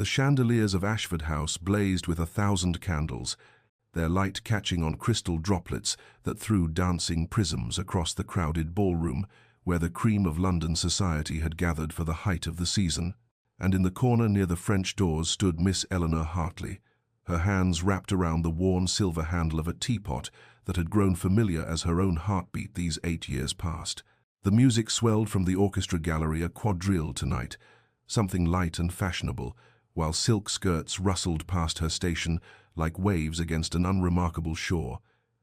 The chandeliers of Ashford House blazed with 1,000 candles, their light catching on crystal droplets that threw dancing prisms across the crowded ballroom where the cream of London society had gathered for the height of the season. And in the corner near the French doors stood Miss Eleanor Hartley, her hands wrapped around the worn silver handle of a teapot that had grown familiar as her own heartbeat these 8 years past. The music swelled from the orchestra gallery, a quadrille tonight, something light and fashionable, while silk skirts rustled past her station like waves against an unremarkable shore,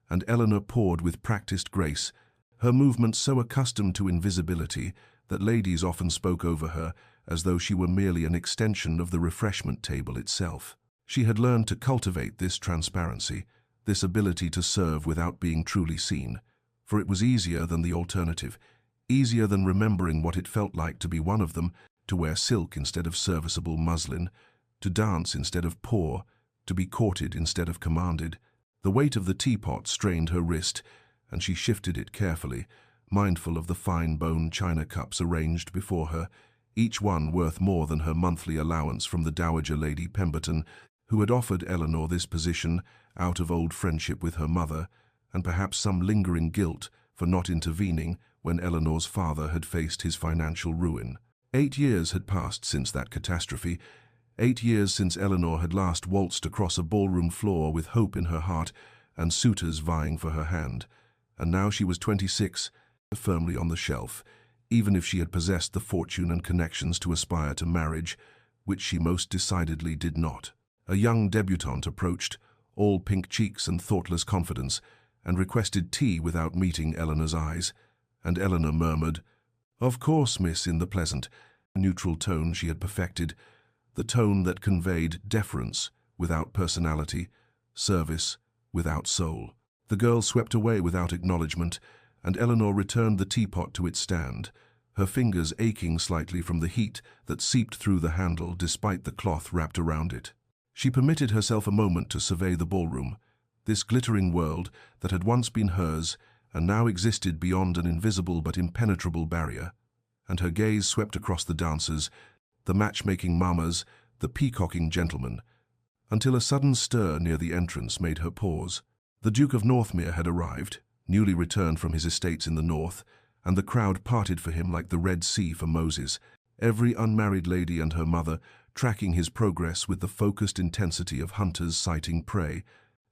and Eleanor poured with practiced grace, her movements so accustomed to invisibility that ladies often spoke over her as though she were merely an extension of the refreshment table itself. She had learned to cultivate this transparency, this ability to serve without being truly seen, for it was easier than the alternative, easier than remembering what it felt like to be one of them, to wear silk instead of serviceable muslin, to dance instead of pour, to be courted instead of commanded. The weight of the teapot strained her wrist, and she shifted it carefully, mindful of the fine bone china cups arranged before her, each one worth more than her monthly allowance from the Dowager Lady Pemberton, who had offered Eleanor this position out of old friendship with her mother, and perhaps some lingering guilt for not intervening when Eleanor's father had faced his financial ruin. 8 years had passed since that catastrophe, 8 years since Eleanor had last waltzed across a ballroom floor with hope in her heart and suitors vying for her hand, and now she was 26, firmly on the shelf, even if she had possessed the fortune and connections to aspire to marriage, which she most decidedly did not. A young debutante approached, all pink cheeks and thoughtless confidence, and requested tea without meeting Eleanor's eyes, and Eleanor murmured, "Of course, miss," in the pleasant, neutral tone she had perfected, the tone that conveyed deference without personality, service without soul. The girl swept away without acknowledgement, and Eleanor returned the teapot to its stand, her fingers aching slightly from the heat that seeped through the handle despite the cloth wrapped around it. She permitted herself a moment to survey the ballroom, this glittering world that had once been hers and now existed beyond an invisible but impenetrable barrier, and her gaze swept across the dancers, the matchmaking mamas, the peacocking gentlemen, until a sudden stir near the entrance made her pause. The Duke of Northmere had arrived, newly returned from his estates in the north, and the crowd parted for him like the Red Sea for Moses, every unmarried lady and her mother tracking his progress with the focused intensity of hunters sighting prey,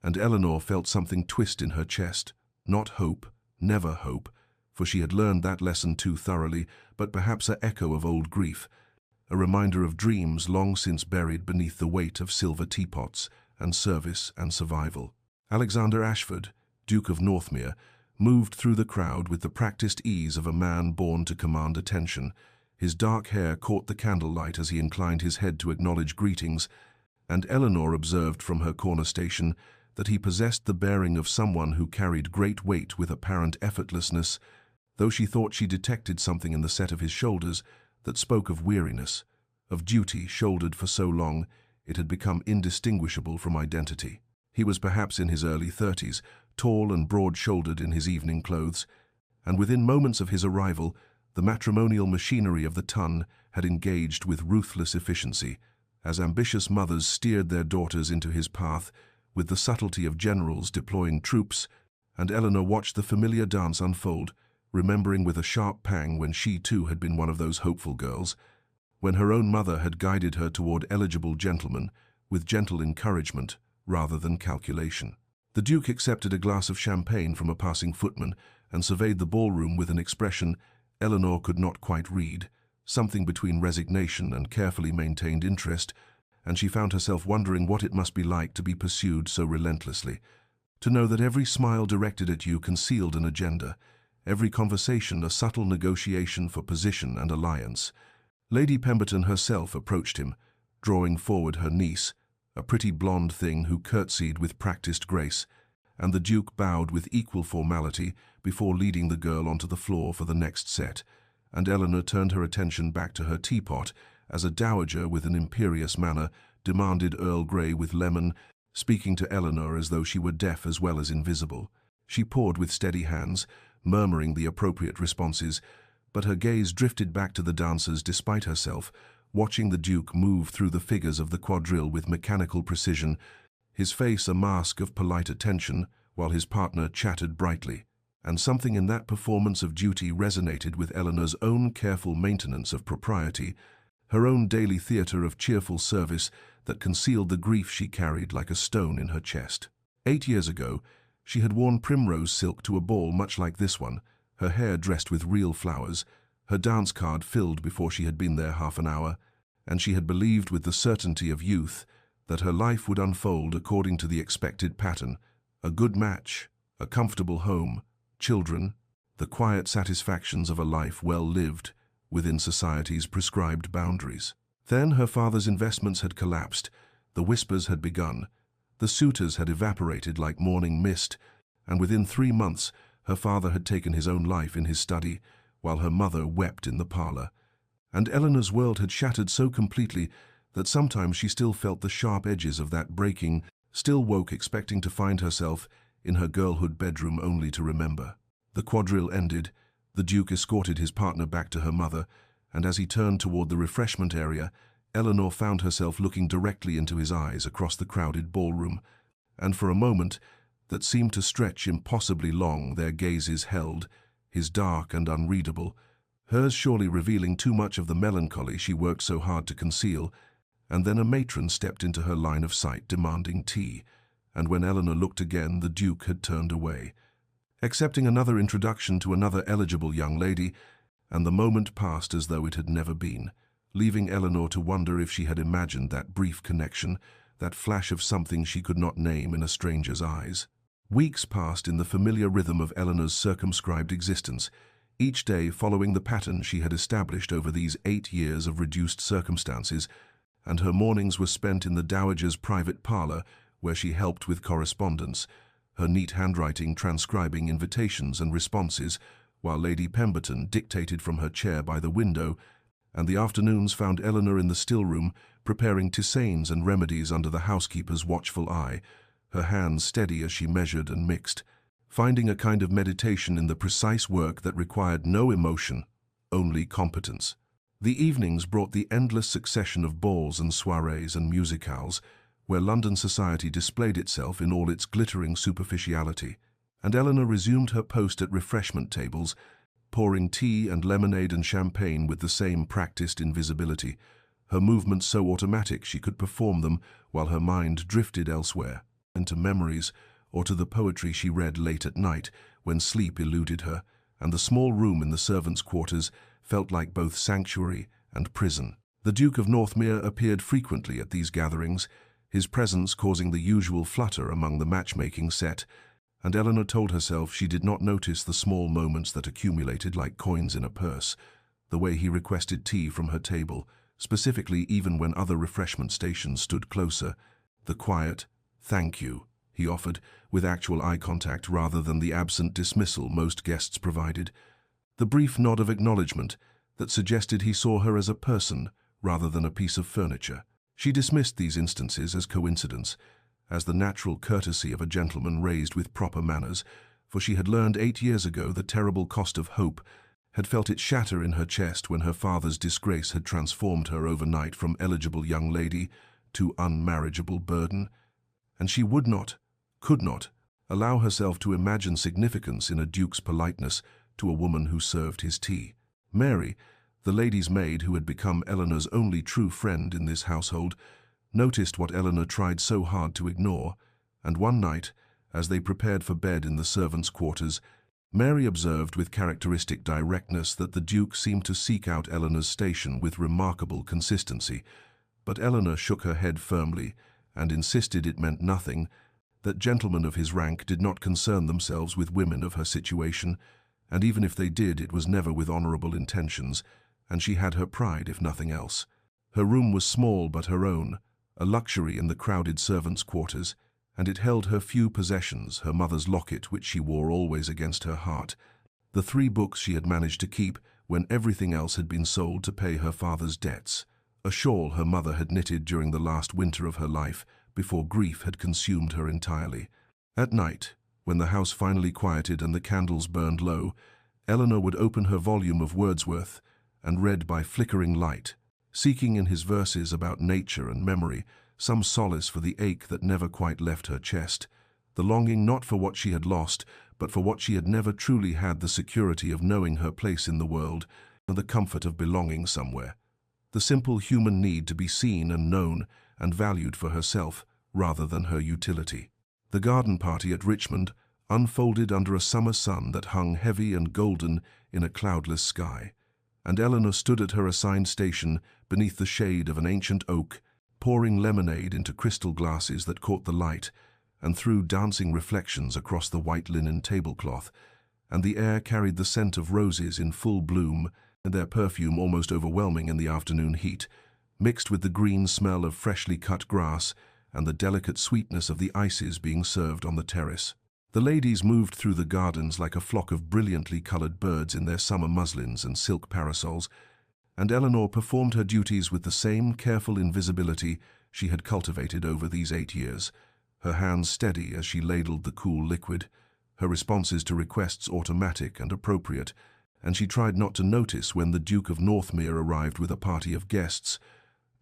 and Eleanor felt something twist in her chest. Not hope, never hope, for she had learned that lesson too thoroughly, but perhaps an echo of old grief, a reminder of dreams long since buried beneath the weight of silver teapots and service and survival. Alexander Ashford, Duke of Northmere, moved through the crowd with the practiced ease of a man born to command attention. His dark hair caught the candlelight as he inclined his head to acknowledge greetings, and Eleanor observed from her corner station that he possessed the bearing of someone who carried great weight with apparent effortlessness, though she thought she detected something in the set of his shoulders that spoke of weariness, of duty shouldered for so long it had become indistinguishable from identity. He was perhaps in his early 30s, tall and broad-shouldered in his evening clothes, and within moments of his arrival, the matrimonial machinery of the ton had engaged with ruthless efficiency, as ambitious mothers steered their daughters into his path with the subtlety of generals deploying troops, and Eleanor watched the familiar dance unfold, remembering with a sharp pang when she too had been one of those hopeful girls, when her own mother had guided her toward eligible gentlemen with gentle encouragement rather than calculation. The Duke accepted a glass of champagne from a passing footman and surveyed the ballroom with an expression Eleanor could not quite read, something between resignation and carefully maintained interest, and she found herself wondering what it must be like to be pursued so relentlessly, to know that every smile directed at you concealed an agenda, every conversation a subtle negotiation for position and alliance. Lady Pemberton herself approached him, drawing forward her niece, a pretty blonde thing who curtsied with practiced grace, and the Duke bowed with equal formality before leading the girl onto the floor for the next set, and Eleanor turned her attention back to her teapot as a dowager with an imperious manner demanded Earl Grey with lemon, speaking to Eleanor as though she were deaf as well as invisible. She poured with steady hands, murmuring the appropriate responses, but her gaze drifted back to the dancers despite herself, watching the Duke move through the figures of the quadrille with mechanical precision, his face a mask of polite attention, while his partner chattered brightly. And something in that performance of duty resonated with Eleanor's own careful maintenance of propriety, her own daily theatre of cheerful service that concealed the grief she carried like a stone in her chest. 8 years ago, she had worn primrose silk to a ball much like this one, her hair dressed with real flowers, her dance card filled before she had been there half an hour, and she had believed with the certainty of youth that her life would unfold according to the expected pattern: a good match, a comfortable home, children, the quiet satisfactions of a life well lived within society's prescribed boundaries. Then her father's investments had collapsed, the whispers had begun, the suitors had evaporated like morning mist, and within 3 months her father had taken his own life in his study, while her mother wept in the parlor. And Eleanor's world had shattered so completely that sometimes she still felt the sharp edges of that breaking, still woke expecting to find herself in her girlhood bedroom only to remember. The quadrille ended, the Duke escorted his partner back to her mother, and as he turned toward the refreshment area, Eleanor found herself looking directly into his eyes across the crowded ballroom, and for a moment that seemed to stretch impossibly long their gazes held, his dark and unreadable, hers surely revealing too much of the melancholy she worked so hard to conceal. And then a matron stepped into her line of sight demanding tea, and when Eleanor looked again, the Duke had turned away, accepting another introduction to another eligible young lady, and the moment passed as though it had never been, leaving Eleanor to wonder if she had imagined that brief connection, that flash of something she could not name in a stranger's eyes. Weeks passed in the familiar rhythm of Eleanor's circumscribed existence, each day following the pattern she had established over these 8 years of reduced circumstances, and her mornings were spent in the dowager's private parlor, where she helped with correspondence, her neat handwriting transcribing invitations and responses, while Lady Pemberton dictated from her chair by the window, and the afternoons found Eleanor in the still-room, preparing tisanes and remedies under the housekeeper's watchful eye, her hands steady as she measured and mixed, finding a kind of meditation in the precise work that required no emotion, only competence. The evenings brought the endless succession of balls and soirees and musicales, where London society displayed itself in all its glittering superficiality, and Eleanor resumed her post at refreshment tables, pouring tea and lemonade and champagne with the same practiced invisibility, her movements so automatic she could perform them while her mind drifted elsewhere, into memories or to the poetry she read late at night when sleep eluded her, and the small room in the servants' quarters felt like both sanctuary and prison. The Duke of Northmere appeared frequently at these gatherings, his presence causing the usual flutter among the matchmaking set, and Eleanor told herself she did not notice the small moments that accumulated like coins in a purse, the way he requested tea from her table, specifically even when other refreshment stations stood closer, the quiet, "Thank you," he offered, with actual eye contact rather than the absent dismissal most guests provided, the brief nod of acknowledgement that suggested he saw her as a person rather than a piece of furniture. She dismissed these instances as coincidence, as the natural courtesy of a gentleman raised with proper manners, for she had learned 8 years ago the terrible cost of hope, had felt it shatter in her chest when her father's disgrace had transformed her overnight from eligible young lady to unmarriageable burden, and she would not, could not, allow herself to imagine significance in a duke's politeness to a woman who served his tea. Mary, the lady's maid who had become Eleanor's only true friend in this household, noticed what Eleanor tried so hard to ignore, and one night, as they prepared for bed in the servants' quarters, Mary observed with characteristic directness that the Duke seemed to seek out Eleanor's station with remarkable consistency, but Eleanor shook her head firmly and insisted it meant nothing, that gentlemen of his rank did not concern themselves with women of her situation, and even if they did, it was never with honourable intentions, and she had her pride if nothing else. Her room was small but her own, a luxury in the crowded servants' quarters, and it held her few possessions, her mother's locket which she wore always against her heart, the 3 books she had managed to keep when everything else had been sold to pay her father's debts, a shawl her mother had knitted during the last winter of her life before grief had consumed her entirely. At night, when the house finally quieted and the candles burned low, Eleanor would open her volume of Wordsworth and read by flickering light, seeking in his verses about nature and memory some solace for the ache that never quite left her chest, the longing not for what she had lost, but for what she had never truly had, the security of knowing her place in the world and the comfort of belonging somewhere. The simple human need to be seen and known and valued for herself rather than her utility. The garden party at Richmond unfolded under a summer sun that hung heavy and golden in a cloudless sky, and Eleanor stood at her assigned station beneath the shade of an ancient oak, pouring lemonade into crystal glasses that caught the light and threw dancing reflections across the white linen tablecloth, and the air carried the scent of roses in full bloom, and their perfume almost overwhelming in the afternoon heat, mixed with the green smell of freshly cut grass and the delicate sweetness of the ices being served on the terrace. The ladies moved through the gardens like a flock of brilliantly colored birds in their summer muslins and silk parasols, and Eleanor performed her duties with the same careful invisibility she had cultivated over these 8 years, her hands steady as she ladled the cool liquid, her responses to requests automatic and appropriate, and she tried not to notice when the Duke of Northmere arrived with a party of guests,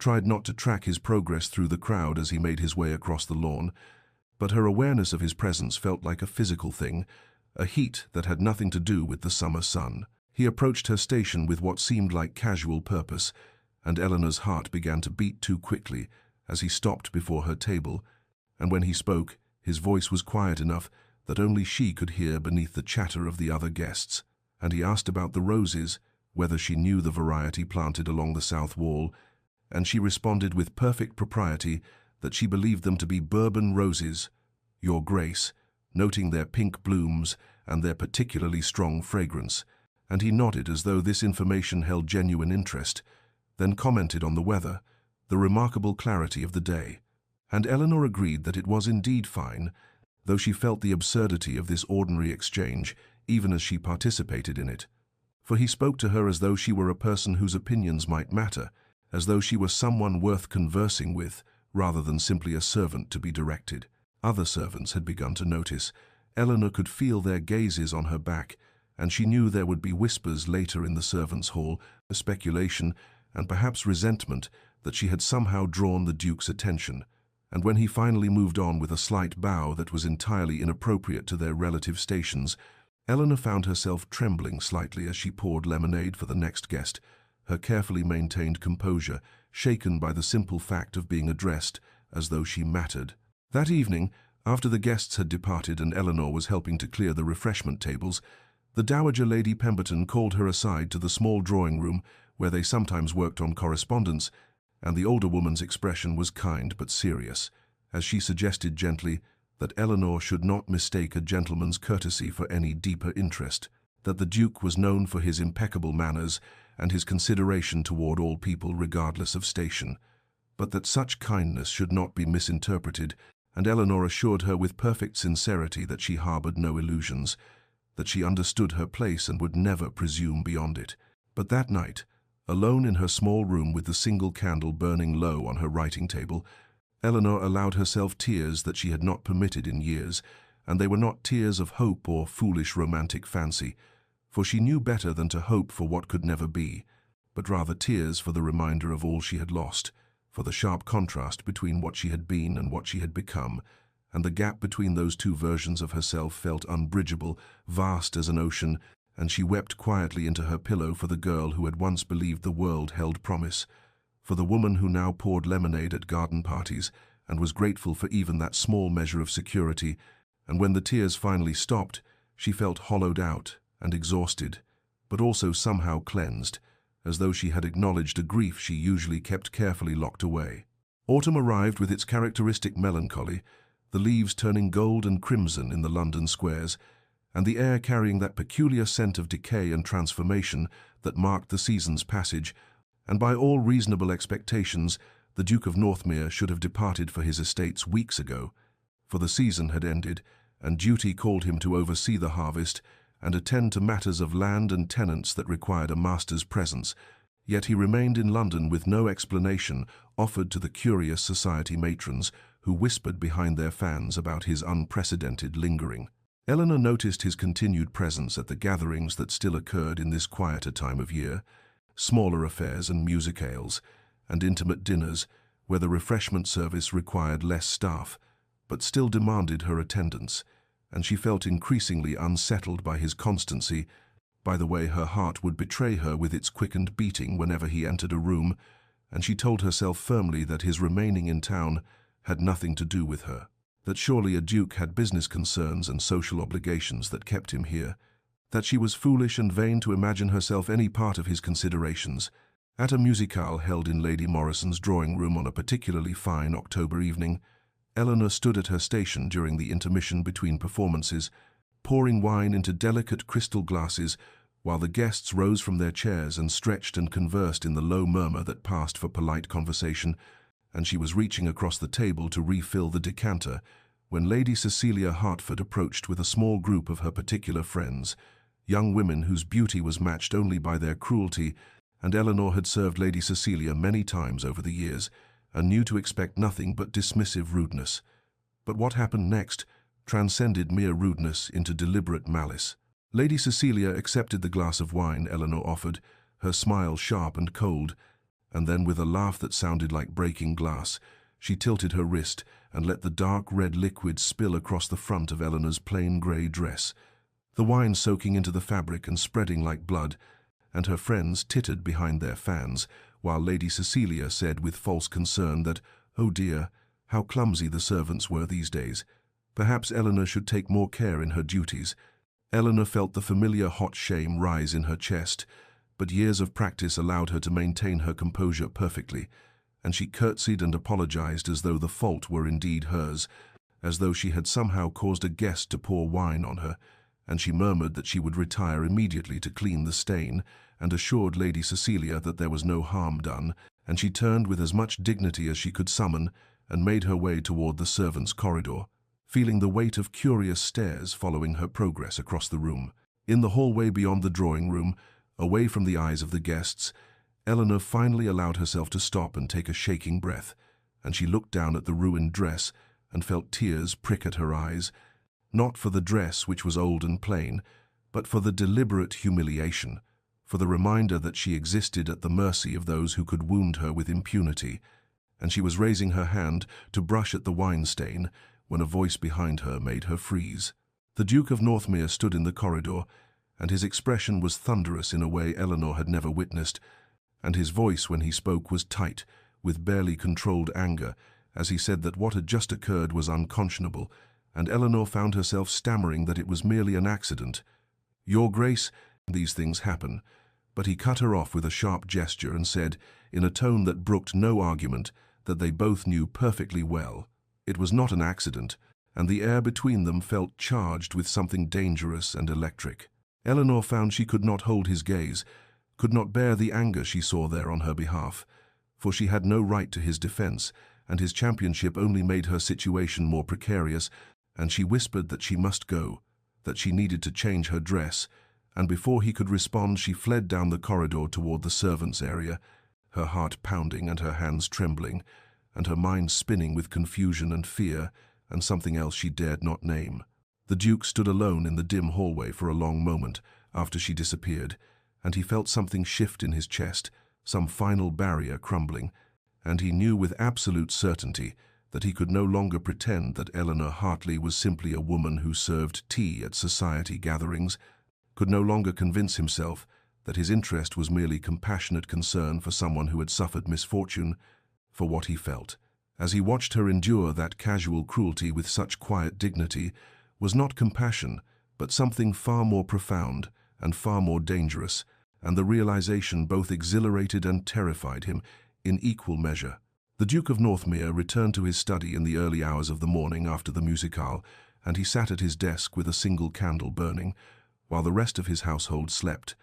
tried not to track his progress through the crowd as he made his way across the lawn, but her awareness of his presence felt like a physical thing, a heat that had nothing to do with the summer sun. He approached her station with what seemed like casual purpose, and Eleanor's heart began to beat too quickly as he stopped before her table, and when he spoke, his voice was quiet enough that only she could hear beneath the chatter of the other guests, and he asked about the roses, whether she knew the variety planted along the south wall, and she responded with perfect propriety that she believed them to be Bourbon roses, Your Grace, noting their pink blooms and their particularly strong fragrance, and he nodded as though this information held genuine interest, then commented on the weather, the remarkable clarity of the day, and Eleanor agreed that it was indeed fine, though she felt the absurdity of this ordinary exchange even as she participated in it. For he spoke to her as though she were a person whose opinions might matter, as though she were someone worth conversing with, rather than simply a servant to be directed. Other servants had begun to notice. Eleanor could feel their gazes on her back, and she knew there would be whispers later in the servants' hall, a speculation, and perhaps resentment that she had somehow drawn the Duke's attention. And when he finally moved on with a slight bow that was entirely inappropriate to their relative stations, Eleanor found herself trembling slightly as she poured lemonade for the next guest, her carefully maintained composure shaken by the simple fact of being addressed as though she mattered. That evening, after the guests had departed and Eleanor was helping to clear the refreshment tables, the Dowager Lady Pemberton called her aside to the small drawing-room where they sometimes worked on correspondence, and the older woman's expression was kind but serious, as she suggested gently that Eleanor should not mistake a gentleman's courtesy for any deeper interest, that the Duke was known for his impeccable manners and his consideration toward all people regardless of station, but that such kindness should not be misinterpreted, and Eleanor assured her with perfect sincerity that she harbored no illusions, that she understood her place and would never presume beyond it. But that night, alone in her small room with the single candle burning low on her writing table, Eleanor allowed herself tears that she had not permitted in years, and they were not tears of hope or foolish romantic fancy, for she knew better than to hope for what could never be, but rather tears for the reminder of all she had lost, for the sharp contrast between what she had been and what she had become, and the gap between those two versions of herself felt unbridgeable, vast as an ocean, and she wept quietly into her pillow for the girl who had once believed the world held promise, for the woman who now poured lemonade at garden parties and was grateful for even that small measure of security, and when the tears finally stopped, she felt hollowed out and exhausted, but also somehow cleansed, as though she had acknowledged a grief she usually kept carefully locked away. Autumn arrived with its characteristic melancholy, the leaves turning gold and crimson in the London squares, and the air carrying that peculiar scent of decay and transformation that marked the season's passage, and by all reasonable expectations, the Duke of Northmere should have departed for his estates weeks ago, for the season had ended, and duty called him to oversee the harvest and attend to matters of land and tenants that required a master's presence, yet he remained in London with no explanation offered to the curious society matrons who whispered behind their fans about his unprecedented lingering. Eleanor noticed his continued presence at the gatherings that still occurred in this quieter time of year, smaller affairs and music ales, and intimate dinners, where the refreshment service required less staff, but still demanded her attendance, and she felt increasingly unsettled by his constancy, by the way her heart would betray her with its quickened beating whenever he entered a room, and she told herself firmly that his remaining in town had nothing to do with her, that surely a duke had business concerns and social obligations that kept him here, that she was foolish and vain to imagine herself any part of his considerations. At a musicale held in Lady Morrison's drawing room on a particularly fine October evening, Eleanor stood at her station during the intermission between performances, pouring wine into delicate crystal glasses while the guests rose from their chairs and stretched and conversed in the low murmur that passed for polite conversation, and she was reaching across the table to refill the decanter when Lady Cecilia Hertford approached with a small group of her particular friends, young women whose beauty was matched only by their cruelty, and Eleanor had served Lady Cecilia many times over the years, and knew to expect nothing but dismissive rudeness. But what happened next transcended mere rudeness into deliberate malice. Lady Cecilia accepted the glass of wine Eleanor offered, her smile sharp and cold, and then with a laugh that sounded like breaking glass, she tilted her wrist and let the dark red liquid spill across the front of Eleanor's plain grey dress, the wine soaking into the fabric and spreading like blood, and her friends tittered behind their fans, while Lady Cecilia said with false concern that, "Oh dear, how clumsy the servants were these days. Perhaps Eleanor should take more care in her duties." Eleanor felt the familiar hot shame rise in her chest, but years of practice allowed her to maintain her composure perfectly, and she curtsied and apologized as though the fault were indeed hers, as though she had somehow caused a guest to pour wine on her, and she murmured that she would retire immediately to clean the stain, and assured Lady Cecilia that there was no harm done, and she turned with as much dignity as she could summon and made her way toward the servants' corridor, feeling the weight of curious stares following her progress across the room. In the hallway beyond the drawing room, away from the eyes of the guests, Eleanor finally allowed herself to stop and take a shaking breath, and she looked down at the ruined dress and felt tears prick at her eyes, not for the dress, which was old and plain, but for the deliberate humiliation, for the reminder that she existed at the mercy of those who could wound her with impunity, and she was raising her hand to brush at the wine stain when a voice behind her made her freeze. The Duke of Northmere stood in the corridor, and his expression was thunderous in a way Eleanor had never witnessed, and his voice when he spoke was tight, with barely controlled anger, as he said that what had just occurred was unconscionable, and Eleanor found herself stammering that it was merely an accident. "Your Grace, these things happen," but he cut her off with a sharp gesture and said, in a tone that brooked no argument, that they both knew perfectly well. It was not an accident, and the air between them felt charged with something dangerous and electric. Eleanor found she could not hold his gaze, could not bear the anger she saw there on her behalf, for she had no right to his defense, and his championship only made her situation more precarious, and she whispered that she must go, that she needed to change her dress, and before he could respond she fled down the corridor toward the servants' area, her heart pounding and her hands trembling, and her mind spinning with confusion and fear, and something else she dared not name. The Duke stood alone in the dim hallway for a long moment after she disappeared, and he felt something shift in his chest, some final barrier crumbling, and he knew with absolute certainty that he could no longer pretend that Eleanor Hartley was simply a woman who served tea at society gatherings, could no longer convince himself that his interest was merely compassionate concern for someone who had suffered misfortune, for what he felt, as he watched her endure that casual cruelty with such quiet dignity, was not compassion, but something far more profound and far more dangerous, and the realization both exhilarated and terrified him in equal measure. The Duke of Northmere returned to his study in the early hours of the morning after the musicale, and he sat at his desk with a single candle burning, while the rest of his household slept,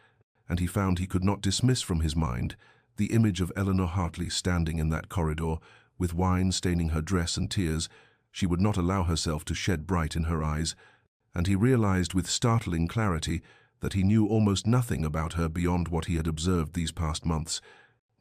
and he found he could not dismiss from his mind the image of Eleanor Hartley standing in that corridor, with wine staining her dress and tears. She would not allow herself to shed bright in her eyes, and he realized with startling clarity that he knew almost nothing about her beyond what he had observed these past months,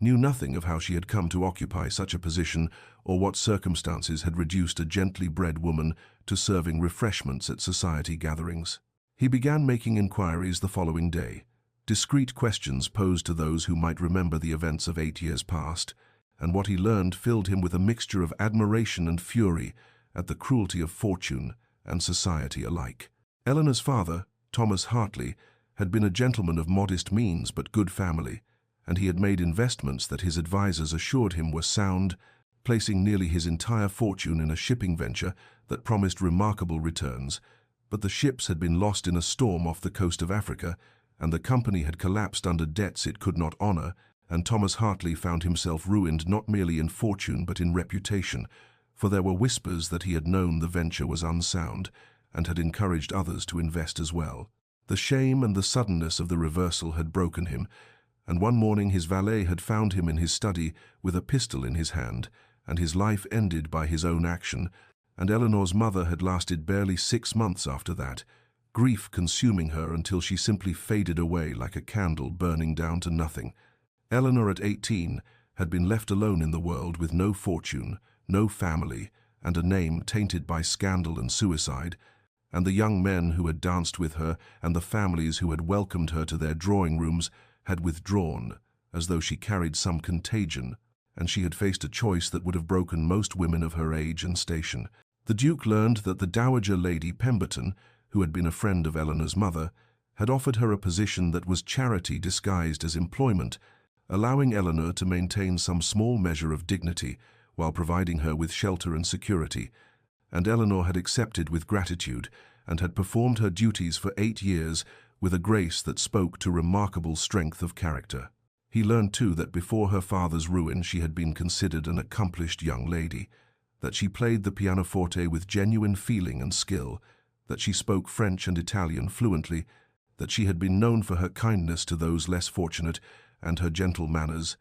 knew nothing of how she had come to occupy such a position or what circumstances had reduced a gently bred woman to serving refreshments at society gatherings. He began making inquiries the following day, discreet questions posed to those who might remember the events of 8 years past, and what he learned filled him with a mixture of admiration and fury at the cruelty of fortune and society alike. Eleanor's father, Thomas Hartley, had been a gentleman of modest means but good family, and he had made investments that his advisers assured him were sound, placing nearly his entire fortune in a shipping venture that promised remarkable returns. But the ships had been lost in a storm off the coast of Africa, and the company had collapsed under debts it could not honor, and Thomas Hartley found himself ruined not merely in fortune but in reputation, for there were whispers that he had known the venture was unsound and had encouraged others to invest as well. The shame and the suddenness of the reversal had broken him, and one morning his valet had found him in his study with a pistol in his hand, and his life ended by his own action, and Eleanor's mother had lasted barely 6 months after that, grief consuming her until she simply faded away like a candle burning down to nothing. Eleanor at 18 had been left alone in the world with no fortune, no family, and a name tainted by scandal and suicide, and the young men who had danced with her and the families who had welcomed her to their drawing rooms had withdrawn, as though she carried some contagion, and she had faced a choice that would have broken most women of her age and station. The Duke learned that the Dowager Lady Pemberton, who had been a friend of Eleanor's mother, had offered her a position that was charity disguised as employment, allowing Eleanor to maintain some small measure of dignity while providing her with shelter and security, and Eleanor had accepted with gratitude and had performed her duties for 8 years with a grace that spoke to remarkable strength of character. He learned too that before her father's ruin she had been considered an accomplished young lady, that she played the pianoforte with genuine feeling and skill, that she spoke French and Italian fluently, that she had been known for her kindness to those less fortunate and her gentle manners,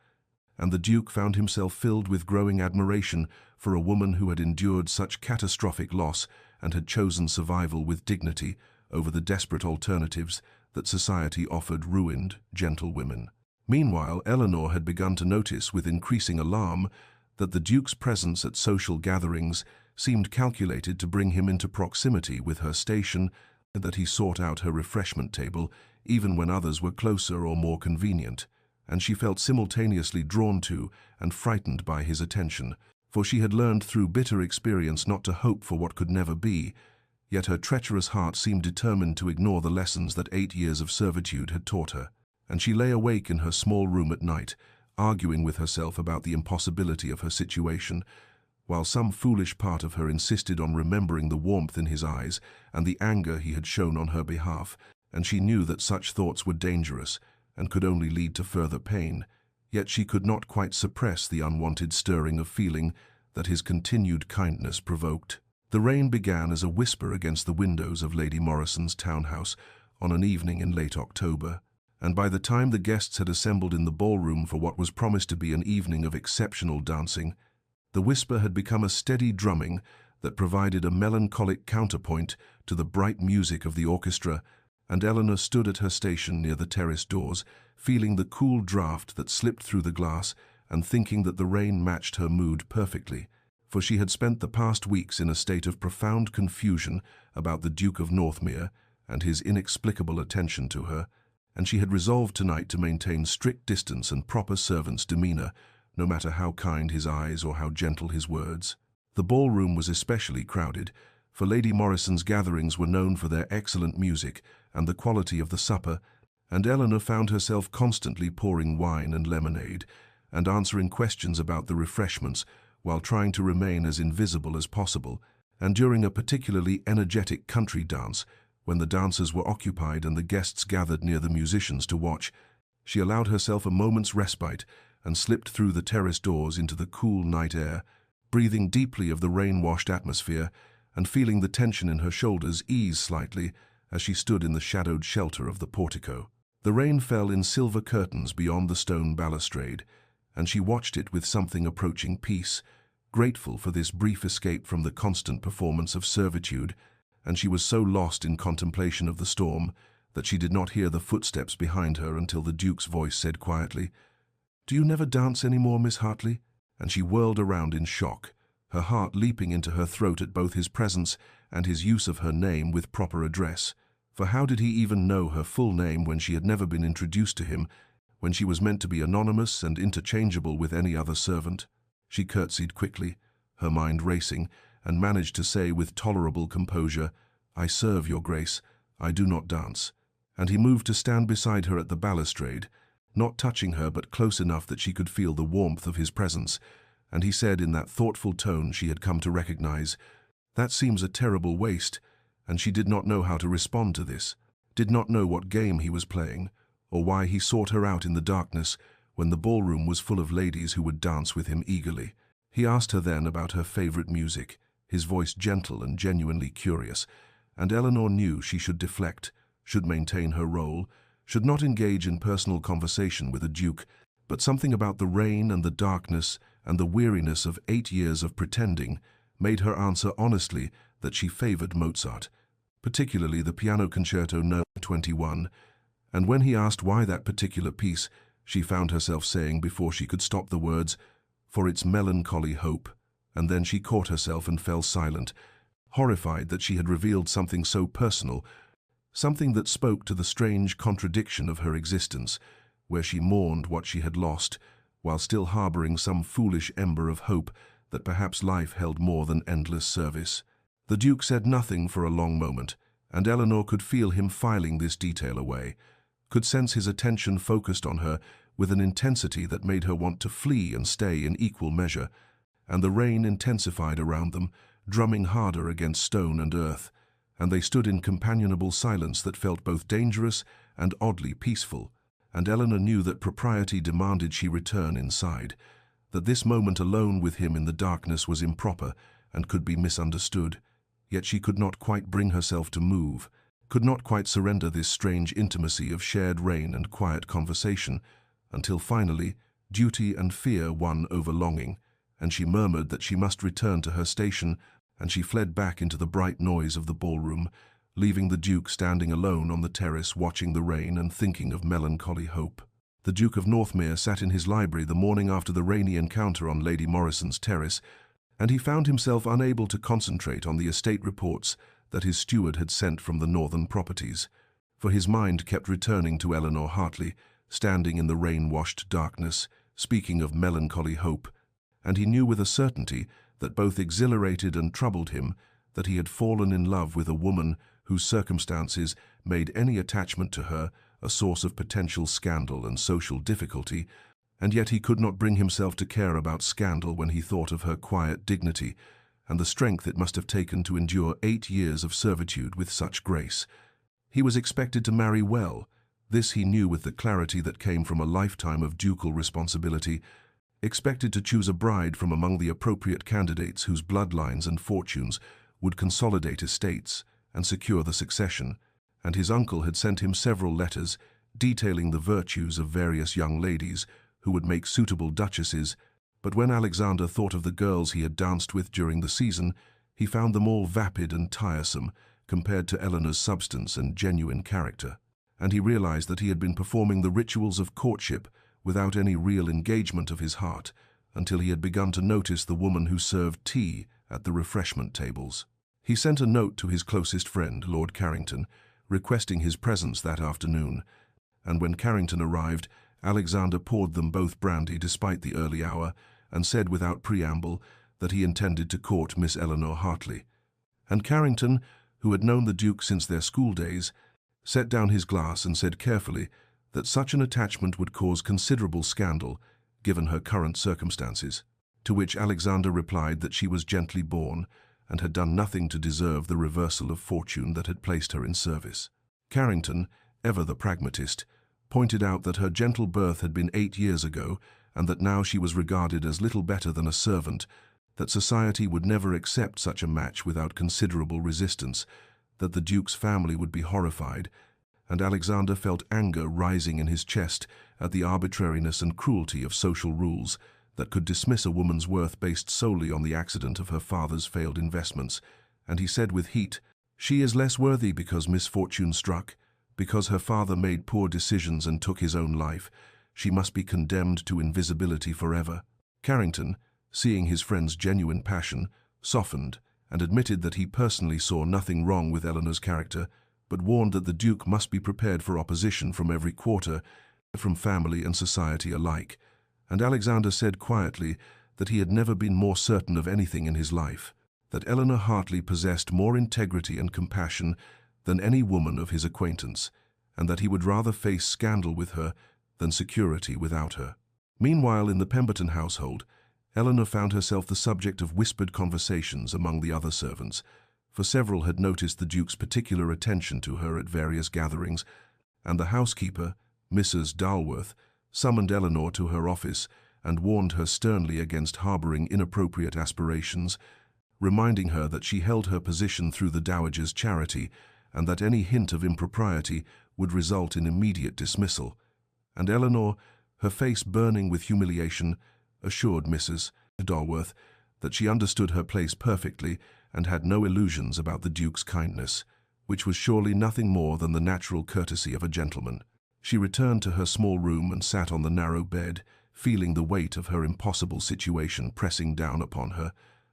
and the Duke found himself filled with growing admiration for a woman who had endured such catastrophic loss and had chosen survival with dignity over the desperate alternatives that society offered ruined, gentle women. Meanwhile, Eleanor had begun to notice with increasing alarm that the Duke's presence at social gatherings seemed calculated to bring him into proximity with her station, and that he sought out her refreshment table even when others were closer or more convenient, and she felt simultaneously drawn to and frightened by his attention, for she had learned through bitter experience not to hope for what could never be, yet her treacherous heart seemed determined to ignore the lessons that 8 years of servitude had taught her, and she lay awake in her small room at night, arguing with herself about the impossibility of her situation, while some foolish part of her insisted on remembering the warmth in his eyes and the anger he had shown on her behalf, and she knew that such thoughts were dangerous and could only lead to further pain, yet she could not quite suppress the unwanted stirring of feeling that his continued kindness provoked. The rain began as a whisper against the windows of Lady Morrison's townhouse on an evening in late October, and by the time the guests had assembled in the ballroom for what was promised to be an evening of exceptional dancing, the whisper had become a steady drumming that provided a melancholic counterpoint to the bright music of the orchestra, and Eleanor stood at her station near the terrace doors, feeling the cool draught that slipped through the glass and thinking that the rain matched her mood perfectly, for she had spent the past weeks in a state of profound confusion about the Duke of Northmere and his inexplicable attention to her, and she had resolved tonight to maintain strict distance and proper servant's demeanor, no matter how kind his eyes or how gentle his words. The ballroom was especially crowded, for Lady Morrison's gatherings were known for their excellent music and the quality of the supper, and Eleanor found herself constantly pouring wine and lemonade, and answering questions about the refreshments, while trying to remain as invisible as possible, and during a particularly energetic country dance, when the dancers were occupied and the guests gathered near the musicians to watch, she allowed herself a moment's respite and slipped through the terrace doors into the cool night air, breathing deeply of the rain-washed atmosphere and feeling the tension in her shoulders ease slightly as she stood in the shadowed shelter of the portico. The rain fell in silver curtains beyond the stone balustrade, and she watched it with something approaching peace, grateful for this brief escape from the constant performance of servitude, and she was so lost in contemplation of the storm that she did not hear the footsteps behind her until the Duke's voice said quietly, "Do you never dance any more, Miss Hartley?" And she whirled around in shock, her heart leaping into her throat at both his presence and his use of her name with proper address. For how did he even know her full name when she had never been introduced to him, when she was meant to be anonymous and interchangeable with any other servant. She curtsied quickly, her mind racing, and managed to say with tolerable composure, "I serve your grace, I do not dance." And he moved to stand beside her at the balustrade, not touching her but close enough that she could feel the warmth of his presence, and he said in that thoughtful tone she had come to recognize, "That seems a terrible waste," and she did not know how to respond to this, did not know what game he was playing, or why he sought her out in the darkness when the ballroom was full of ladies who would dance with him eagerly. He asked her then about her favorite music, his voice gentle and genuinely curious, and Eleanor knew she should deflect, should maintain her role, should not engage in personal conversation with a duke, but something about the rain and the darkness and the weariness of 8 years of pretending made her answer honestly that she favored Mozart, particularly the Piano Concerto No. 21, and when he asked why that particular piece, she found herself saying before she could stop the words, "For its melancholy hope," and then she caught herself and fell silent, horrified that she had revealed something so personal, something that spoke to the strange contradiction of her existence, where she mourned what she had lost, while still harboring some foolish ember of hope that perhaps life held more than endless service. The Duke said nothing for a long moment, and Eleanor could feel him filing this detail away, could sense his attention focused on her with an intensity that made her want to flee and stay in equal measure, and the rain intensified around them, drumming harder against stone and earth, and they stood in companionable silence that felt both dangerous and oddly peaceful, and Eleanor knew that propriety demanded she return inside, that this moment alone with him in the darkness was improper and could be misunderstood, yet she could not quite bring herself to move, could not quite surrender this strange intimacy of shared rain and quiet conversation, until finally duty and fear won over longing, and she murmured that she must return to her station, and she fled back into the bright noise of the ballroom, leaving the Duke standing alone on the terrace watching the rain and thinking of melancholy hope. The Duke of Northmere sat in his library the morning after the rainy encounter on Lady Morrison's terrace, and he found himself unable to concentrate on the estate reports that his steward had sent from the northern properties, for his mind kept returning to Eleanor Hartley, standing in the rain-washed darkness, speaking of melancholy hope, and he knew with a certainty that both exhilarated and troubled him that he had fallen in love with a woman whose circumstances made any attachment to her a source of potential scandal and social difficulty, and yet he could not bring himself to care about scandal when he thought of her quiet dignity and the strength it must have taken to endure 8 years of servitude with such grace. He was expected to marry well. This he knew with the clarity that came from a lifetime of ducal responsibility, expected to choose a bride from among the appropriate candidates whose bloodlines and fortunes would consolidate estates and secure the succession, and his uncle had sent him several letters detailing the virtues of various young ladies who would make suitable duchesses, but when Alexander thought of the girls he had danced with during the season, he found them all vapid and tiresome compared to Eleanor's substance and genuine character, and he realized that he had been performing the rituals of courtship without any real engagement of his heart until he had begun to notice the woman who served tea at the refreshment tables. He sent a note to his closest friend, Lord Carrington, requesting his presence that afternoon, and when Carrington arrived, Alexander poured them both brandy despite the early hour, and said without preamble that he intended to court Miss Eleanor Hartley. And Carrington, who had known the Duke since their school days, set down his glass and said carefully that such an attachment would cause considerable scandal, given her current circumstances, to which Alexander replied that she was gently born and had done nothing to deserve the reversal of fortune that had placed her in service. Carrington, ever the pragmatist, pointed out that her gentle birth had been 8 years ago, and that now she was regarded as little better than a servant, that society would never accept such a match without considerable resistance, that the Duke's family would be horrified, and Alexander felt anger rising in his chest at the arbitrariness and cruelty of social rules that could dismiss a woman's worth based solely on the accident of her father's failed investments, and he said with heat, "She is less worthy because misfortune struck, because her father made poor decisions and took his own life. She must be condemned to invisibility forever." Carrington, seeing his friend's genuine passion, softened and admitted that he personally saw nothing wrong with Eleanor's character, but warned that the Duke must be prepared for opposition from every quarter, from family and society alike, and Alexander said quietly that he had never been more certain of anything in his life, that Eleanor Hartley possessed more integrity and compassion than any woman of his acquaintance, and that he would rather face scandal with her than security without her. Meanwhile, in the Pemberton household, Eleanor found herself the subject of whispered conversations among the other servants, for several had noticed the Duke's particular attention to her at various gatherings, and the housekeeper, Mrs. Dalworth, summoned Eleanor to her office and warned her sternly against harboring inappropriate aspirations, reminding her that she held her position through the Dowager's charity and that any hint of impropriety would result in immediate dismissal. And Eleanor, her face burning with humiliation, assured Mrs. Dalworth that she understood her place perfectly and had no illusions about the Duke's kindness, which was surely nothing more than the natural courtesy of a gentleman. She returned to her small room and sat on the narrow bed, feeling the weight of her impossible situation pressing down upon her,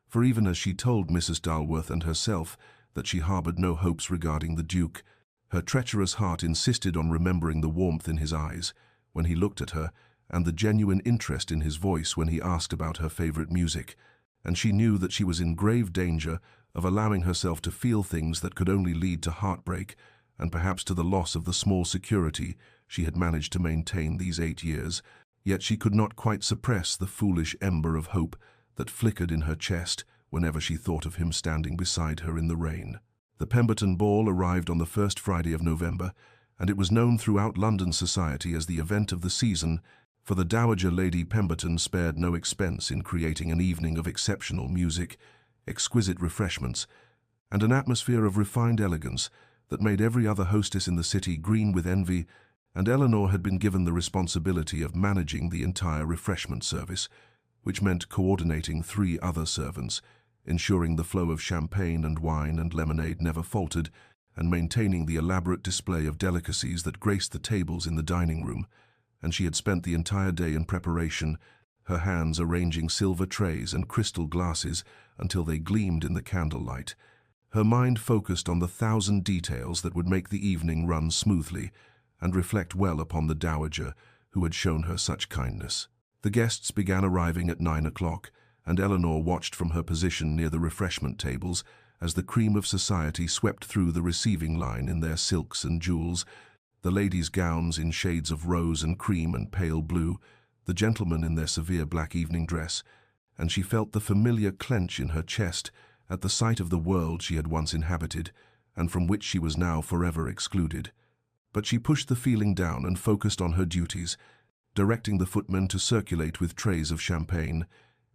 for even as she told Mrs. Dalworth and herself that she harbored no hopes regarding the Duke, her treacherous heart insisted on remembering the warmth in his eyes when he looked at her and the genuine interest in his voice when he asked about her favorite music, and she knew that she was in grave danger of allowing herself to feel things that could only lead to heartbreak and perhaps to the loss of the small security she had managed to maintain these 8 years. Yet she could not quite suppress the foolish ember of hope that flickered in her chest whenever she thought of him standing beside her in the rain. The Pemberton Ball arrived on the first Friday of November, and it was known throughout London society as the event of the season, for the Dowager Lady Pemberton spared no expense in creating an evening of exceptional music, exquisite refreshments, and an atmosphere of refined elegance that made every other hostess in the city green with envy, and Eleanor had been given the responsibility of managing the entire refreshment service, which meant coordinating 3 other servants, ensuring the flow of champagne and wine and lemonade never faltered, and maintaining the elaborate display of delicacies that graced the tables in the dining room. And she had spent the entire day in preparation, her hands arranging silver trays and crystal glasses until they gleamed in the candlelight. Her mind focused on the 1,000 details that would make the evening run smoothly and reflect well upon the Dowager who had shown her such kindness. The guests began arriving at 9 o'clock, and Eleanor watched from her position near the refreshment tables as the cream of society swept through the receiving line in their silks and jewels, the ladies' gowns in shades of rose and cream and pale blue, the gentlemen in their severe black evening dress, and she felt the familiar clench in her chest at the sight of the world she had once inhabited and from which she was now forever excluded. But she pushed the feeling down and focused on her duties, directing the footmen to circulate with trays of champagne,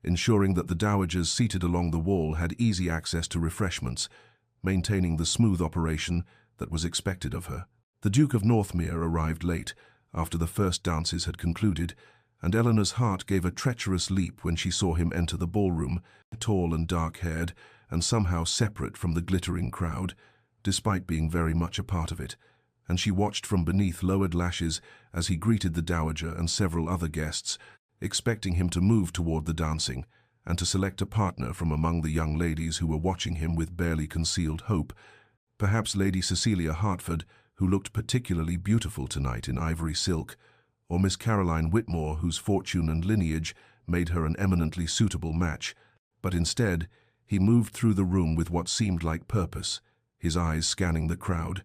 ensuring that the dowagers seated along the wall had easy access to refreshments, maintaining the smooth operation that was expected of her. The Duke of Northmere arrived late, after the first dances had concluded, and Eleanor's heart gave a treacherous leap when she saw him enter the ballroom, tall and dark-haired, and somehow separate from the glittering crowd, despite being very much a part of it, and she watched from beneath lowered lashes as he greeted the Dowager and several other guests, expecting him to move toward the dancing and to select a partner from among the young ladies who were watching him with barely concealed hope, perhaps Lady Cecilia Hertford, who looked particularly beautiful tonight in ivory silk, or Miss Caroline Whitmore, whose fortune and lineage made her an eminently suitable match. But instead, he moved through the room with what seemed like purpose, his eyes scanning the crowd,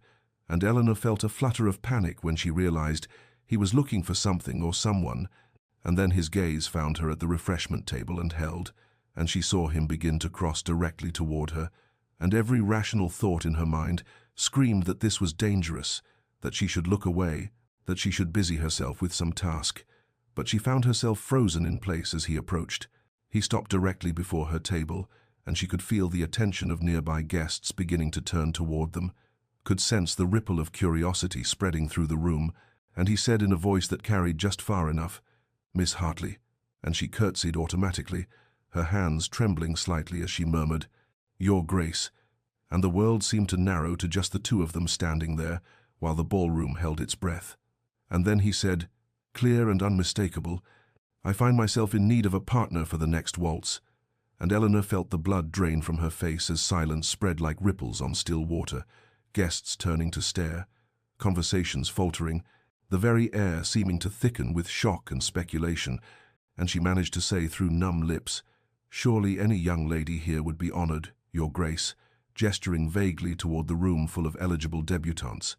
and Eleanor felt a flutter of panic when she realized he was looking for something or someone, and then his gaze found her at the refreshment table and held, and she saw him begin to cross directly toward her, and every rational thought in her mind screamed that this was dangerous, that she should look away, that she should busy herself with some task. But she found herself frozen in place as he approached. He stopped directly before her table, and she could feel the attention of nearby guests beginning to turn toward them, could sense the ripple of curiosity spreading through the room, and he said in a voice that carried just far enough, "Miss Hartley," and she curtsied automatically, her hands trembling slightly as she murmured, "Your Grace," and the world seemed to narrow to just the 2 of them standing there, while the ballroom held its breath. And then he said, clear and unmistakable, "I find myself in need of a partner for the next waltz," and Eleanor felt the blood drain from her face as silence spread like ripples on still water, guests turning to stare, conversations faltering, the very air seeming to thicken with shock and speculation, and she managed to say through numb lips, "Surely any young lady here would be honored, Your Grace," gesturing vaguely toward the room full of eligible debutantes.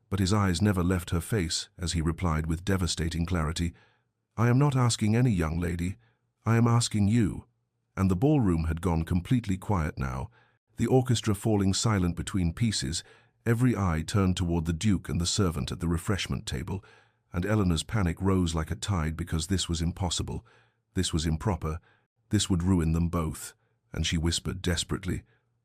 But his eyes never left her face as he replied with devastating clarity, "I am not asking any young lady, I am asking you." And the ballroom had gone completely quiet now, the orchestra falling silent between pieces, every eye turned toward the Duke and the servant at the refreshment table, and Eleanor's panic rose like a tide because this was impossible, this was improper, this would ruin them both, and she whispered desperately,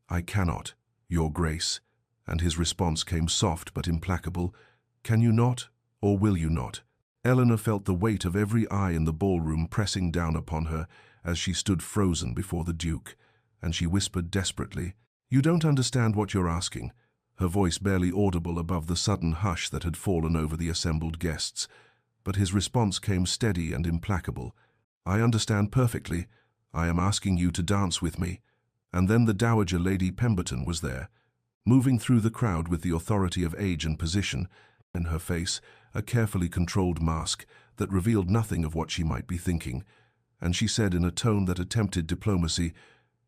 "I cannot, Your Grace," and his response came soft but implacable, "Can you not, or will you not?" Eleanor felt the weight of every eye in the ballroom pressing down upon her as she stood frozen before the Duke, and she whispered desperately, "You don't understand what you're asking," her voice barely audible above the sudden hush that had fallen over the assembled guests. But his response came steady and implacable. "I understand perfectly. I am asking you to dance with me." And then the Dowager Lady Pemberton was there, moving through the crowd with the authority of age and position, in her face a carefully controlled mask that revealed nothing of what she might be thinking, and she said in a tone that attempted diplomacy,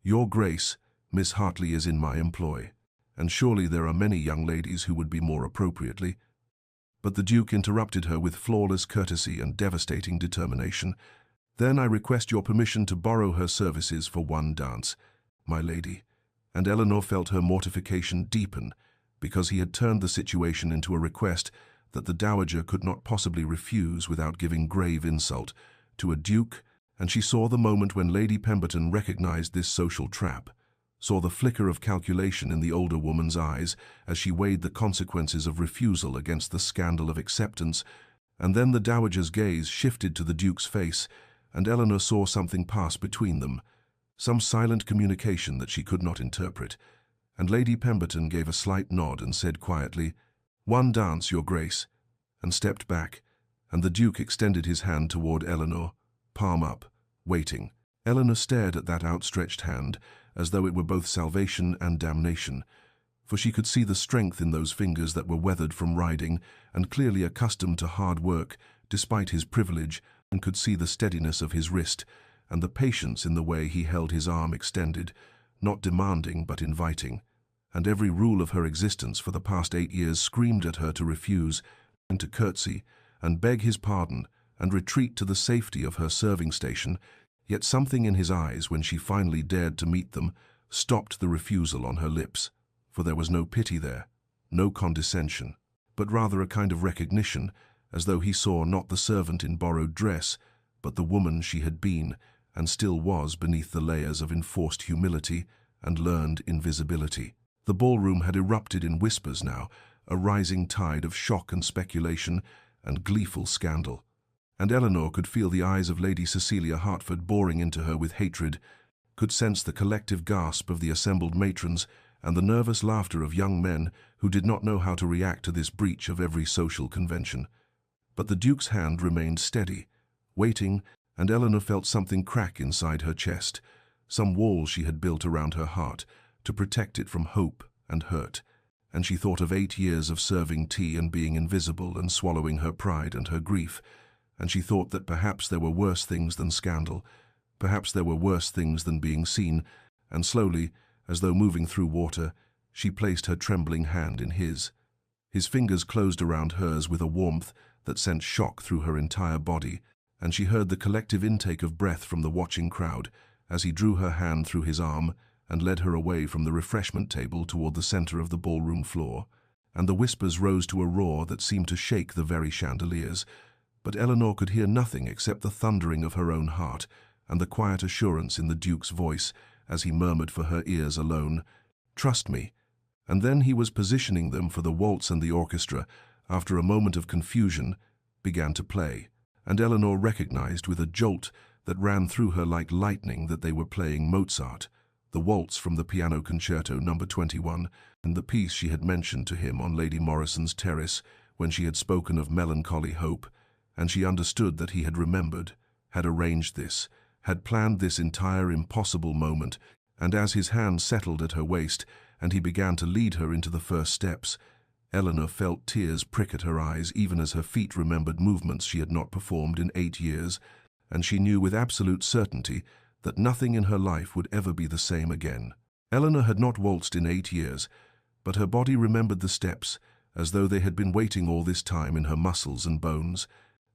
"Your Grace, Miss Hartley is in my employ, and surely there are many young ladies who would be more appropriately." But the Duke interrupted her with flawless courtesy and devastating determination. "Then I request your permission to borrow her services for one dance, my lady." And Eleanor felt her mortification deepen, because he had turned the situation into a request that the Dowager could not possibly refuse without giving grave insult to a duke, and she saw the moment when Lady Pemberton recognized this social trap, saw the flicker of calculation in the older woman's eyes as she weighed the consequences of refusal against the scandal of acceptance, and then the Dowager's gaze shifted to the Duke's face, and Eleanor saw something pass between them, some silent communication that she could not interpret, and Lady Pemberton gave a slight nod and said quietly, "One dance, Your Grace," and stepped back, and the Duke extended his hand toward Eleanor, palm up, waiting. Eleanor stared at that outstretched hand as though it were both salvation and damnation, for she could see the strength in those fingers that were weathered from riding and clearly accustomed to hard work despite his privilege, and could see the steadiness of his wrist and the patience in the way he held his arm extended, not demanding but inviting, and every rule of her existence for the past 8 years screamed at her to refuse and to curtsy and beg his pardon and retreat to the safety of her serving station, yet something in his eyes when she finally dared to meet them stopped the refusal on her lips, for there was no pity there, no condescension, but rather a kind of recognition, as though he saw not the servant in borrowed dress, but the woman she had been and still was beneath the layers of enforced humility and learned invisibility. The ballroom had erupted in whispers now, a rising tide of shock and speculation and gleeful scandal, and Eleanor could feel the eyes of Lady Cecilia Hertford boring into her with hatred, could sense the collective gasp of the assembled matrons and the nervous laughter of young men who did not know how to react to this breach of every social convention. But the Duke's hand remained steady, waiting, and Eleanor felt something crack inside her chest, some wall she had built around her heart to protect it from hope and hurt, and she thought of 8 years of serving tea and being invisible and swallowing her pride and her grief, and she thought that perhaps there were worse things than scandal, perhaps there were worse things than being seen, and slowly, as though moving through water, she placed her trembling hand in his. His fingers closed around hers with a warmth that sent shock through her entire body, and she heard the collective intake of breath from the watching crowd as he drew her hand through his arm and led her away from the refreshment table toward the center of the ballroom floor, and the whispers rose to a roar that seemed to shake the very chandeliers, but Eleanor could hear nothing except the thundering of her own heart and the quiet assurance in the Duke's voice as he murmured for her ears alone, "Trust me." And then he was positioning them for the waltz, and the orchestra, after a moment of confusion, began to play, and Eleanor recognized with a jolt that ran through her like lightning that they were playing Mozart, the waltz from the Piano Concerto No. 21, and the piece she had mentioned to him on Lady Morrison's terrace when she had spoken of melancholy hope, and she understood that he had remembered, had arranged this, had planned this entire impossible moment, and as his hand settled at her waist and he began to lead her into the first steps, Eleanor felt tears prick at her eyes even as her feet remembered movements she had not performed in 8 years, and she knew with absolute certainty that nothing in her life would ever be the same again. Eleanor had not waltzed in 8 years, but her body remembered the steps, as though they had been waiting all this time in her muscles and bones,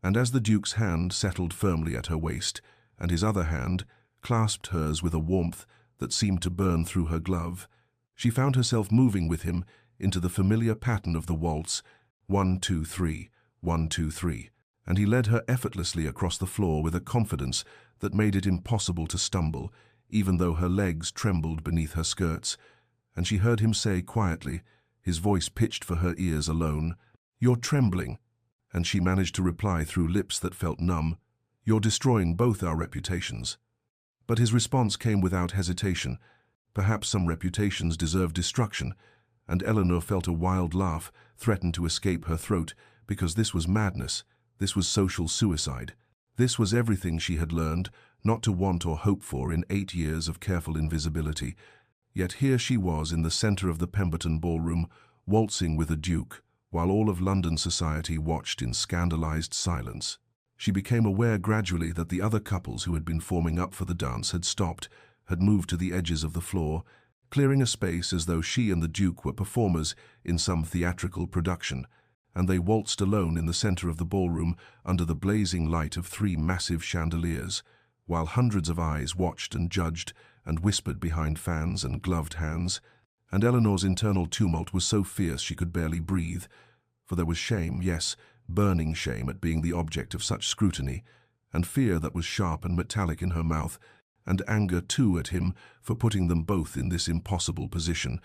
and as the Duke's hand settled firmly at her waist, and his other hand clasped hers with a warmth that seemed to burn through her glove, she found herself moving with him into the familiar pattern of the waltz, 1, 2, 3, 1, 2, 3, and he led her effortlessly across the floor with a confidence that made it impossible to stumble, even though her legs trembled beneath her skirts, and she heard him say quietly, his voice pitched for her ears alone, "You're trembling," and she managed to reply through lips that felt numb, "You're destroying both our reputations." But his response came without hesitation. Perhaps some reputations deserve destruction, and Eleanor felt a wild laugh threaten to escape her throat, because this was madness, this was social suicide. This was everything she had learned not to want or hope for in 8 years of careful invisibility. Yet here she was in the center of the Pemberton ballroom, waltzing with a duke, while all of London society watched in scandalized silence. She became aware gradually that the other couples who had been forming up for the dance had stopped, had moved to the edges of the floor, clearing a space as though she and the Duke were performers in some theatrical production, and they waltzed alone in the center of the ballroom under the blazing light of 3 massive chandeliers, while hundreds of eyes watched and judged and whispered behind fans and gloved hands, and Eleanor's internal tumult was so fierce she could barely breathe, for there was shame, yes, burning shame at being the object of such scrutiny, and fear that was sharp and metallic in her mouth, and anger too at him for putting them both in this impossible position.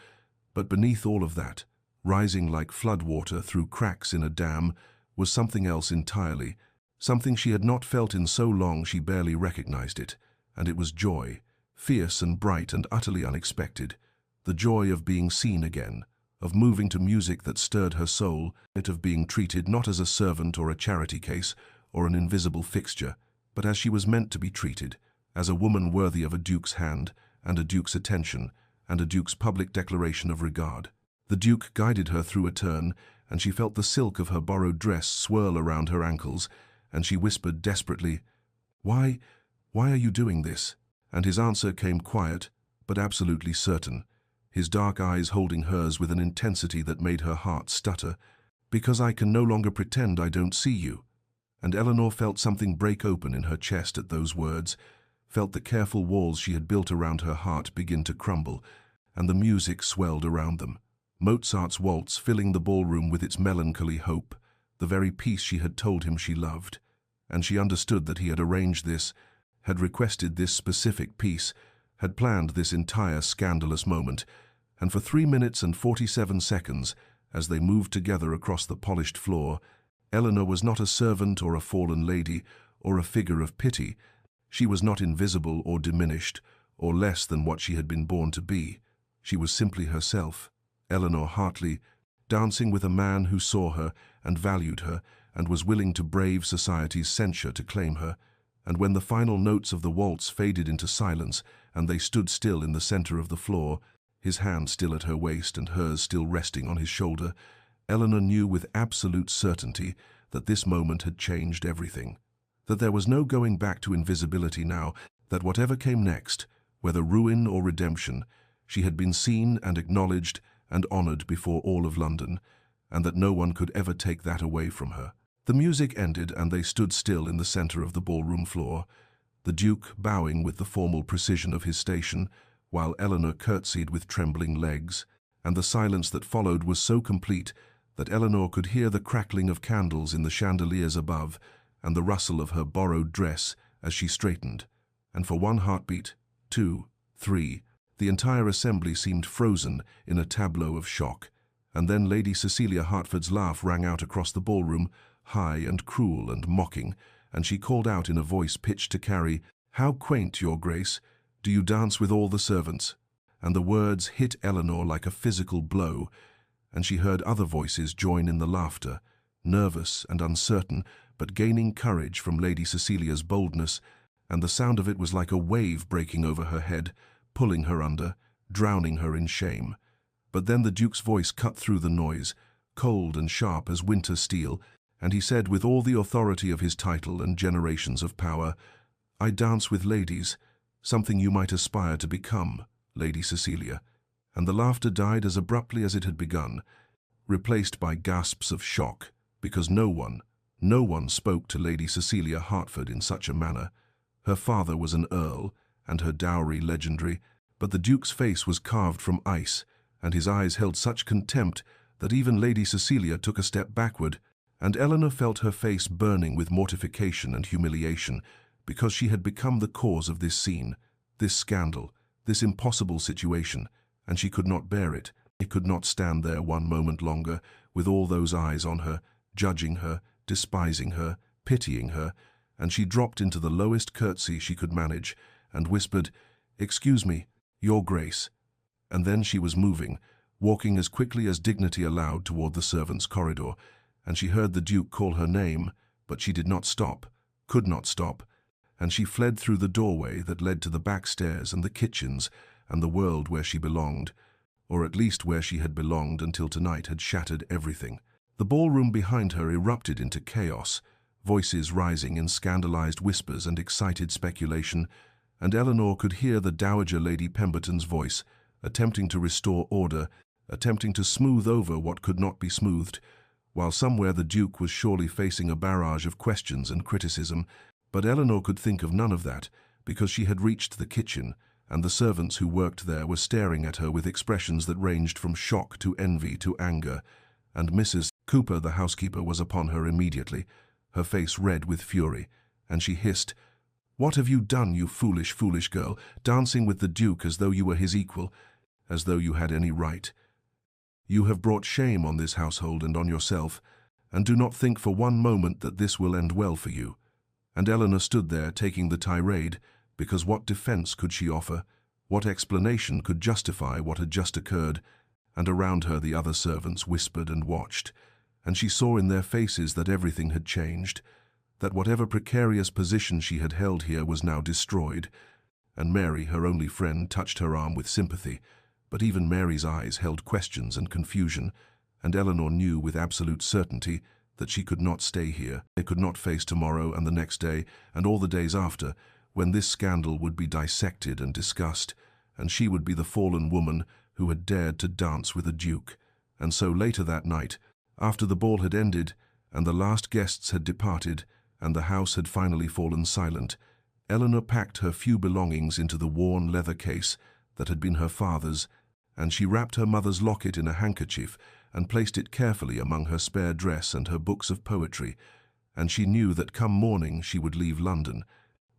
But beneath all of that, rising like floodwater through cracks in a dam, was something else entirely, something she had not felt in so long she barely recognized it, and it was joy, fierce and bright and utterly unexpected, the joy of being seen again, of moving to music that stirred her soul, of being treated not as a servant or a charity case or an invisible fixture, but as she was meant to be treated, as a woman worthy of a duke's hand and a duke's attention and a duke's public declaration of regard. The Duke guided her through a turn, and she felt the silk of her borrowed dress swirl around her ankles, and she whispered desperately, why are you doing this?" And his answer came quiet, but absolutely certain, his dark eyes holding hers with an intensity that made her heart stutter, "Because I can no longer pretend I don't see you." And Eleanor felt something break open in her chest at those words, felt the careful walls she had built around her heart begin to crumble, and the music swelled around them. Mozart's waltz filling the ballroom with its melancholy hope, the very piece she had told him she loved. And she understood that he had arranged this, had requested this specific piece, had planned this entire scandalous moment, and for 3 minutes and 47 seconds, as they moved together across the polished floor, Eleanor was not a servant or a fallen lady or a figure of pity. She was not invisible or diminished, or less than what she had been born to be. She was simply herself, Eleanor Hartley, dancing with a man who saw her and valued her and was willing to brave society's censure to claim her. And when the final notes of the waltz faded into silence and they stood still in the center of the floor, his hand still at her waist and hers still resting on his shoulder, Eleanor knew with absolute certainty that this moment had changed everything, that there was no going back to invisibility now, that whatever came next, whether ruin or redemption, she had been seen and acknowledged and honored before all of London, and that no one could ever take that away from her. The music ended and they stood still in the center of the ballroom floor, the Duke bowing with the formal precision of his station, while Eleanor curtsied with trembling legs, and the silence that followed was so complete that Eleanor could hear the crackling of candles in the chandeliers above and the rustle of her borrowed dress as she straightened, and for 1 heartbeat, 2, 3, the entire assembly seemed frozen in a tableau of shock, and then Lady Cecilia Hertford's laugh rang out across the ballroom, high and cruel and mocking, and she called out in a voice pitched to carry, "How quaint, Your Grace! Do you dance with all the servants?" And the words hit Eleanor like a physical blow, and she heard other voices join in the laughter, nervous and uncertain, but gaining courage from Lady Cecilia's boldness, and the sound of it was like a wave breaking over her head, pulling her under, drowning her in shame. But then the Duke's voice cut through the noise, cold and sharp as winter steel, and he said with all the authority of his title and generations of power, "I dance with ladies, something you might aspire to become, Lady Cecilia." And the laughter died as abruptly as it had begun, replaced by gasps of shock, because no one spoke to Lady Cecilia Hertford in such a manner. Her father was an earl, and her dowry legendary, but the Duke's face was carved from ice, and his eyes held such contempt that even Lady Cecilia took a step backward, and Eleanor felt her face burning with mortification and humiliation, because she had become the cause of this scene, this scandal, this impossible situation, and she could not bear it. It could not stand there one moment longer, with all those eyes on her, judging her, despising her, pitying her, and she dropped into the lowest curtsy she could manage, and whispered, "Excuse me, Your Grace." And then she was moving, walking as quickly as dignity allowed toward the servants' corridor, and she heard the Duke call her name, but she did not stop, could not stop, and she fled through the doorway that led to the back stairs and the kitchens and the world where she belonged, or at least where she had belonged until tonight had shattered everything. The ballroom behind her erupted into chaos, voices rising in scandalized whispers and excited speculation, and Eleanor could hear the Dowager Lady Pemberton's voice, attempting to restore order, attempting to smooth over what could not be smoothed, while somewhere the Duke was surely facing a barrage of questions and criticism. But Eleanor could think of none of that, because she had reached the kitchen, and the servants who worked there were staring at her with expressions that ranged from shock to envy to anger, and Mrs. Cooper, the housekeeper, was upon her immediately, her face red with fury, and she hissed, "What have you done, you foolish, foolish girl, dancing with the Duke as though you were his equal, as though you had any right? You have brought shame on this household and on yourself, and do not think for one moment that this will end well for you." And Eleanor stood there taking the tirade, because what defense could she offer, what explanation could justify what had just occurred, and around her the other servants whispered and watched, and she saw in their faces that everything had changed, that whatever precarious position she had held here was now destroyed, and Mary, her only friend, touched her arm with sympathy, but even Mary's eyes held questions and confusion, and Eleanor knew with absolute certainty that she could not stay here. They could not face tomorrow and the next day and all the days after, when this scandal would be dissected and discussed, and she would be the fallen woman who had dared to dance with a duke. And so later that night, after the ball had ended and the last guests had departed and the house had finally fallen silent, Eleanor packed her few belongings into the worn leather case that had been her father's, and she wrapped her mother's locket in a handkerchief and placed it carefully among her spare dress and her books of poetry, and she knew that come morning she would leave London,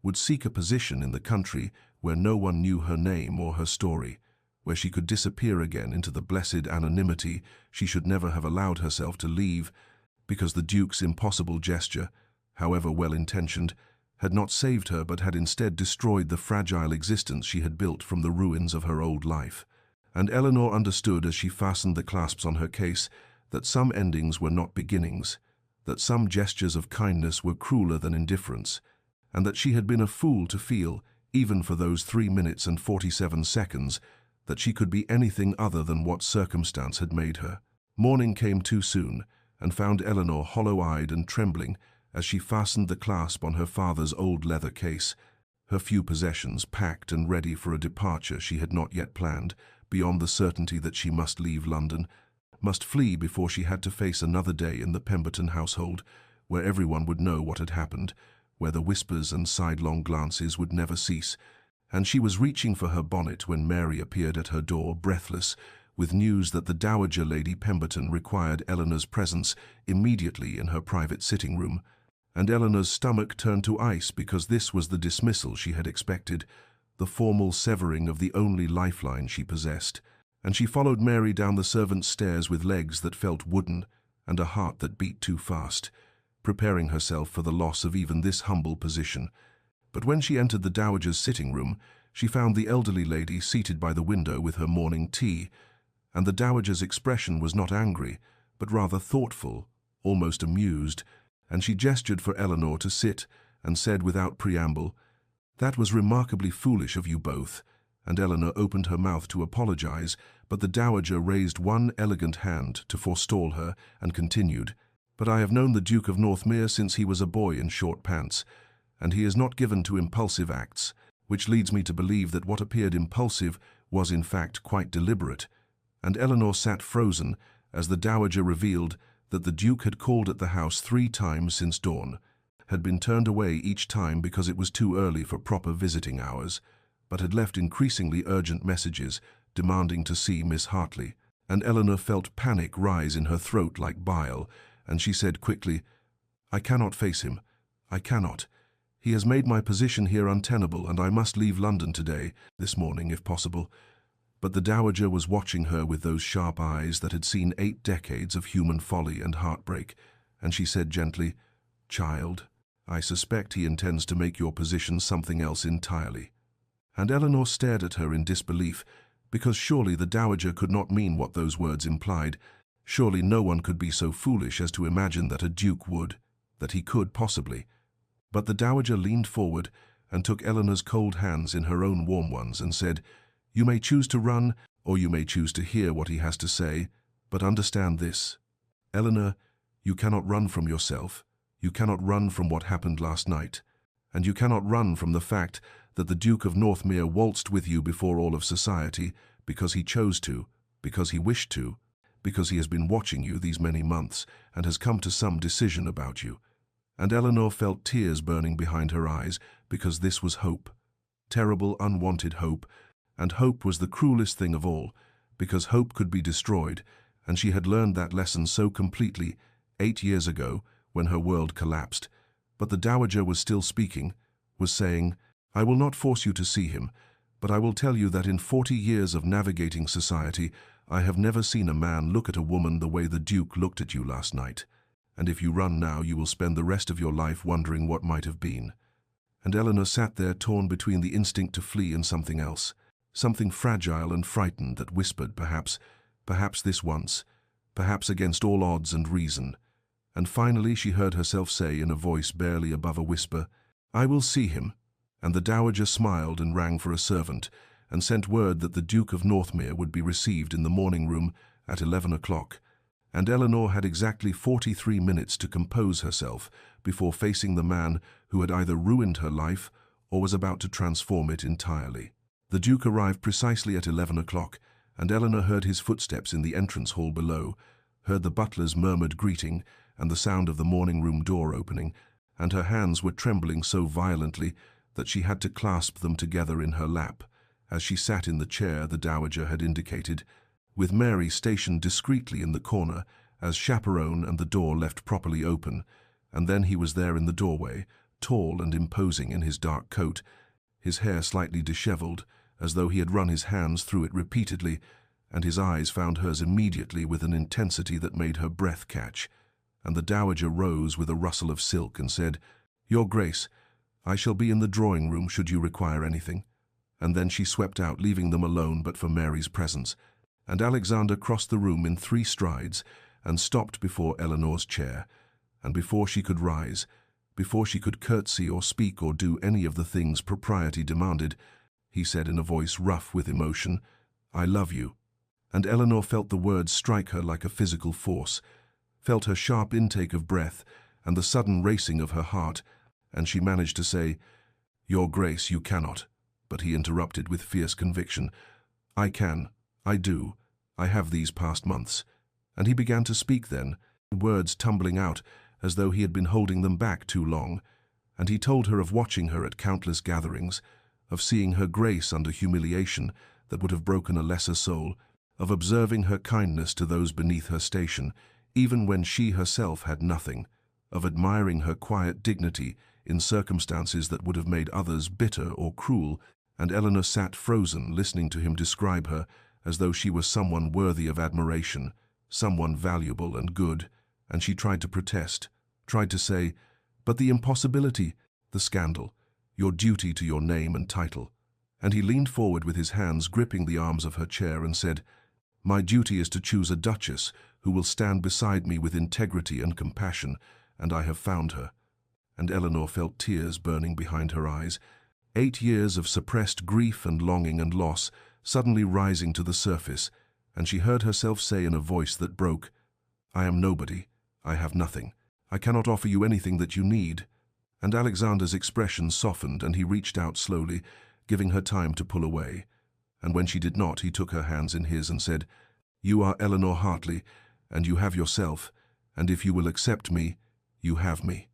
would seek a position in the country where no one knew her name or her story, where she could disappear again into the blessed anonymity she should never have allowed herself to leave, because the Duke's impossible gesture, however well-intentioned, had not saved her but had instead destroyed the fragile existence she had built from the ruins of her old life. And Eleanor understood as she fastened the clasps on her case that some endings were not beginnings, that some gestures of kindness were crueler than indifference, and that she had been a fool to feel, even for those 3 minutes and 47 seconds, that she could be anything other than what circumstance had made her. Morning came too soon, and found Eleanor hollow-eyed and trembling as she fastened the clasp on her father's old leather case, her few possessions packed and ready for a departure she had not yet planned, beyond the certainty that she must leave London, must flee before she had to face another day in the Pemberton household, where everyone would know what had happened, where the whispers and sidelong glances would never cease, and she was reaching for her bonnet when Mary appeared at her door, breathless, with news that the Dowager Lady Pemberton required Eleanor's presence immediately in her private sitting-room, and Eleanor's stomach turned to ice because this was the dismissal she had expected, the formal severing of the only lifeline she possessed, and she followed Mary down the servants' stairs with legs that felt wooden and a heart that beat too fast, preparing herself for the loss of even this humble position. But when she entered the Dowager's sitting-room, she found the elderly lady seated by the window with her morning tea, and the Dowager's expression was not angry, but rather thoughtful, almost amused, and she gestured for Eleanor to sit and said without preamble, "That was remarkably foolish of you both, and Eleanor opened her mouth to apologize, but the dowager raised one elegant hand to forestall her and continued, "But I have known the Duke of Northmere since he was a boy in short pants, and he is not given to impulsive acts, which leads me to believe that what appeared impulsive was in fact quite deliberate." And Eleanor sat frozen as the dowager revealed that the Duke had called at the house 3 times since dawn, had been turned away each time because it was too early for proper visiting hours, but had left increasingly urgent messages demanding to see Miss Hartley. And Eleanor felt panic rise in her throat like bile, and she said quickly, "I cannot face him. I cannot. He has made my position here untenable, and I must leave London today, this morning if possible." But the dowager was watching her with those sharp eyes that had seen 8 decades of human folly and heartbreak, and she said gently, "Child, I suspect he intends to make your position something else entirely." And Eleanor stared at her in disbelief, because surely the dowager could not mean what those words implied. Surely no one could be so foolish as to imagine that a duke would, that he could possibly. But the dowager leaned forward and took Eleanor's cold hands in her own warm ones and said, "You may choose to run, or you may choose to hear what he has to say, but understand this. Eleanor, you cannot run from yourself. You cannot run from what happened last night. And you cannot run from the fact that the Duke of Northmere waltzed with you before all of society because he chose to, because he wished to, because he has been watching you these many months and has come to some decision about you." And Eleanor felt tears burning behind her eyes, because this was hope. Terrible, unwanted hope, and hope was the cruelest thing of all, because hope could be destroyed, and she had learned that lesson so completely 8 years ago when her world collapsed. But the dowager was still speaking, was saying, "I will not force you to see him, but I will tell you that in 40 years of navigating society, I have never seen a man look at a woman the way the Duke looked at you last night. And if you run now, you will spend the rest of your life wondering what might have been." And Eleanor sat there torn between the instinct to flee and something else, something fragile and frightened that whispered, perhaps this once, perhaps against all odds and reason. And finally she heard herself say in a voice barely above a whisper, "I will see him." And the dowager smiled and rang for a servant, and sent word that the Duke of Northmere would be received in the morning room at 11 o'clock. And Eleanor had exactly 43 minutes to compose herself before facing the man who had either ruined her life or was about to transform it entirely. The Duke arrived precisely at 11 o'clock, and Eleanor heard his footsteps in the entrance hall below, heard the butler's murmured greeting and the sound of the morning room door opening, and her hands were trembling so violently that she had to clasp them together in her lap, as she sat in the chair the dowager had indicated, with Mary stationed discreetly in the corner as chaperone and the door left properly open, and then he was there in the doorway, tall and imposing in his dark coat, his hair slightly disheveled, as though he had run his hands through it repeatedly, and his eyes found hers immediately with an intensity that made her breath catch. And the dowager rose with a rustle of silk and said, "Your Grace, I shall be in the drawing-room should you require anything." And then she swept out, leaving them alone but for Mary's presence. And Alexander crossed the room in 3 strides and stopped before Eleanor's chair. And before she could rise, before she could curtsy or speak or do any of the things propriety demanded, he said in a voice rough with emotion, "I love you." And Eleanor felt the words strike her like a physical force, felt her sharp intake of breath and the sudden racing of her heart, and she managed to say, "Your Grace, you cannot." But he interrupted with fierce conviction, "I can, I do, I have these past months." And he began to speak then, words tumbling out as though he had been holding them back too long, and he told her of watching her at countless gatherings, of seeing her grace under humiliation that would have broken a lesser soul, of observing her kindness to those beneath her station, even when she herself had nothing, of admiring her quiet dignity in circumstances that would have made others bitter or cruel. And Eleanor sat frozen, listening to him describe her as though she was someone worthy of admiration, someone valuable and good, and she tried to protest, tried to say, "But the impossibility, the scandal, your duty to your name and title." And he leaned forward with his hands gripping the arms of her chair and said, "My duty is to choose a duchess who will stand beside me with integrity and compassion, and I have found her." And Eleanor felt tears burning behind her eyes. 8 years of suppressed grief and longing and loss suddenly rising to the surface, and she heard herself say in a voice that broke, "I am nobody. I have nothing. I cannot offer you anything that you need." And Alexander's expression softened, and he reached out slowly, giving her time to pull away. And when she did not, he took her hands in his and said, "You are Eleanor Hartley, and you have yourself, and if you will accept me, you have me."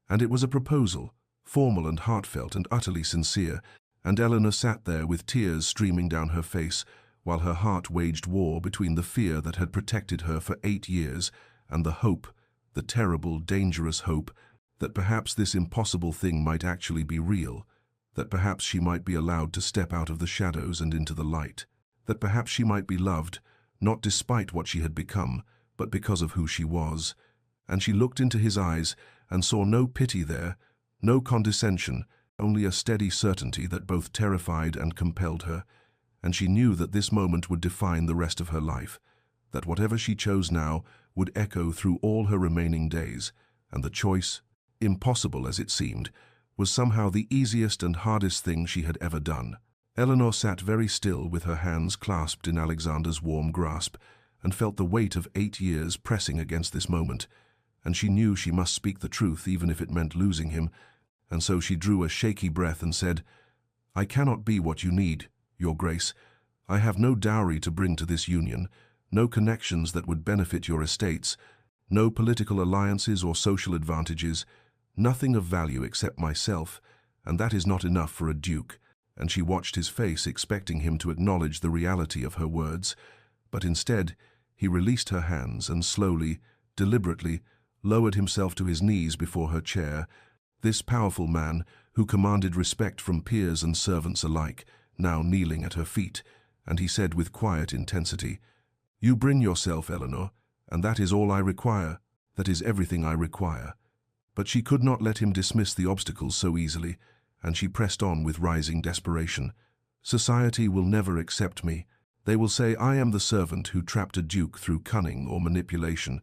And it was a proposal, formal and heartfelt and utterly sincere, and Eleanor sat there with tears streaming down her face, while her heart waged war between the fear that had protected her for 8 years and the hope, the terrible, dangerous hope, that perhaps this impossible thing might actually be real, that perhaps she might be allowed to step out of the shadows and into the light, that perhaps she might be loved, not despite what she had become, but because of who she was. And she looked into his eyes and saw no pity there, no condescension, only a steady certainty that both terrified and compelled her. And she knew that this moment would define the rest of her life, that whatever she chose now would echo through all her remaining days, and the choice, impossible as it seemed, was somehow the easiest and hardest thing she had ever done. Eleanor sat very still with her hands clasped in Alexander's warm grasp, and felt the weight of 8 years pressing against this moment, and she knew she must speak the truth even if it meant losing him, and so she drew a shaky breath and said, "I cannot be what you need, Your Grace. I have no dowry to bring to this union, no connections that would benefit your estates, no political alliances or social advantages, nothing of value except myself, and that is not enough for a duke." And she watched his face, expecting him to acknowledge the reality of her words, but instead he released her hands and slowly, deliberately, lowered himself to his knees before her chair, this powerful man who commanded respect from peers and servants alike, now kneeling at her feet, and he said with quiet intensity, "You bring yourself, Eleanor, and that is all I require. That is everything I require." But she could not let him dismiss the obstacles so easily, and she pressed on with rising desperation. "Society will never accept me. They will say I am the servant who trapped a duke through cunning or manipulation.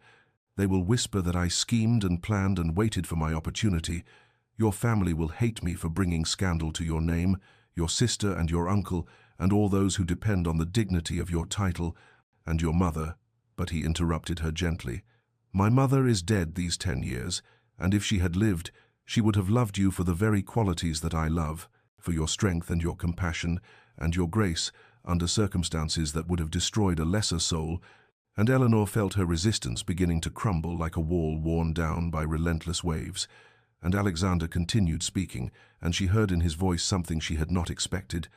They will whisper that I schemed and planned and waited for my opportunity. Your family will hate me for bringing scandal to your name, your sister and your uncle, and all those who depend on the dignity of your title, and your mother." But he interrupted her gently. "My mother is dead these 10 years, and if she had lived, she would have loved you for the very qualities that I love, for your strength and your compassion and your grace under circumstances that would have destroyed a lesser soul." And Eleanor felt her resistance beginning to crumble like a wall worn down by relentless waves. And Alexander continued speaking, and she heard in his voice something she had not expected,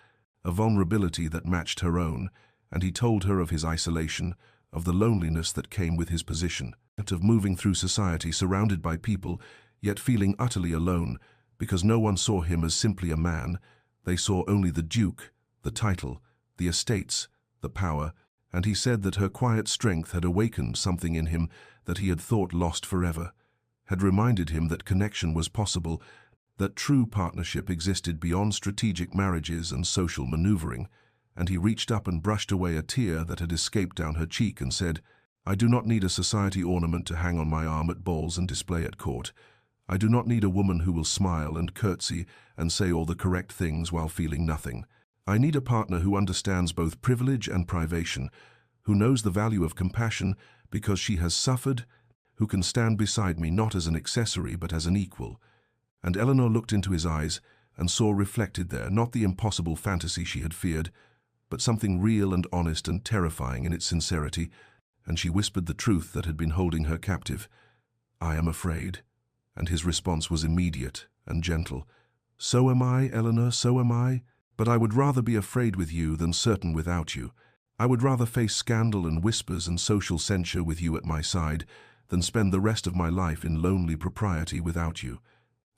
a vulnerability that matched her own, and he told her of his isolation, of the loneliness that came with his position, of moving through society surrounded by people, yet feeling utterly alone, because no one saw him as simply a man. They saw only the duke, the title, the estates, the power, and he said that her quiet strength had awakened something in him that he had thought lost forever, had reminded him that connection was possible, that true partnership existed beyond strategic marriages and social maneuvering. And he reached up and brushed away a tear that had escaped down her cheek and said, "I do not need a society ornament to hang on my arm at balls and display at court. I do not need a woman who will smile and curtsy and say all the correct things while feeling nothing. I need a partner who understands both privilege and privation, who knows the value of compassion because she has suffered, who can stand beside me not as an accessory but as an equal." And Eleanor looked into his eyes and saw reflected there not the impossible fantasy she had feared, but something real and honest and terrifying in its sincerity, and she whispered the truth that had been holding her captive. "I am afraid." And his response was immediate and gentle. "So am I, Eleanor, so am I. But I would rather be afraid with you than certain without you. I would rather face scandal and whispers and social censure with you at my side than spend the rest of my life in lonely propriety without you."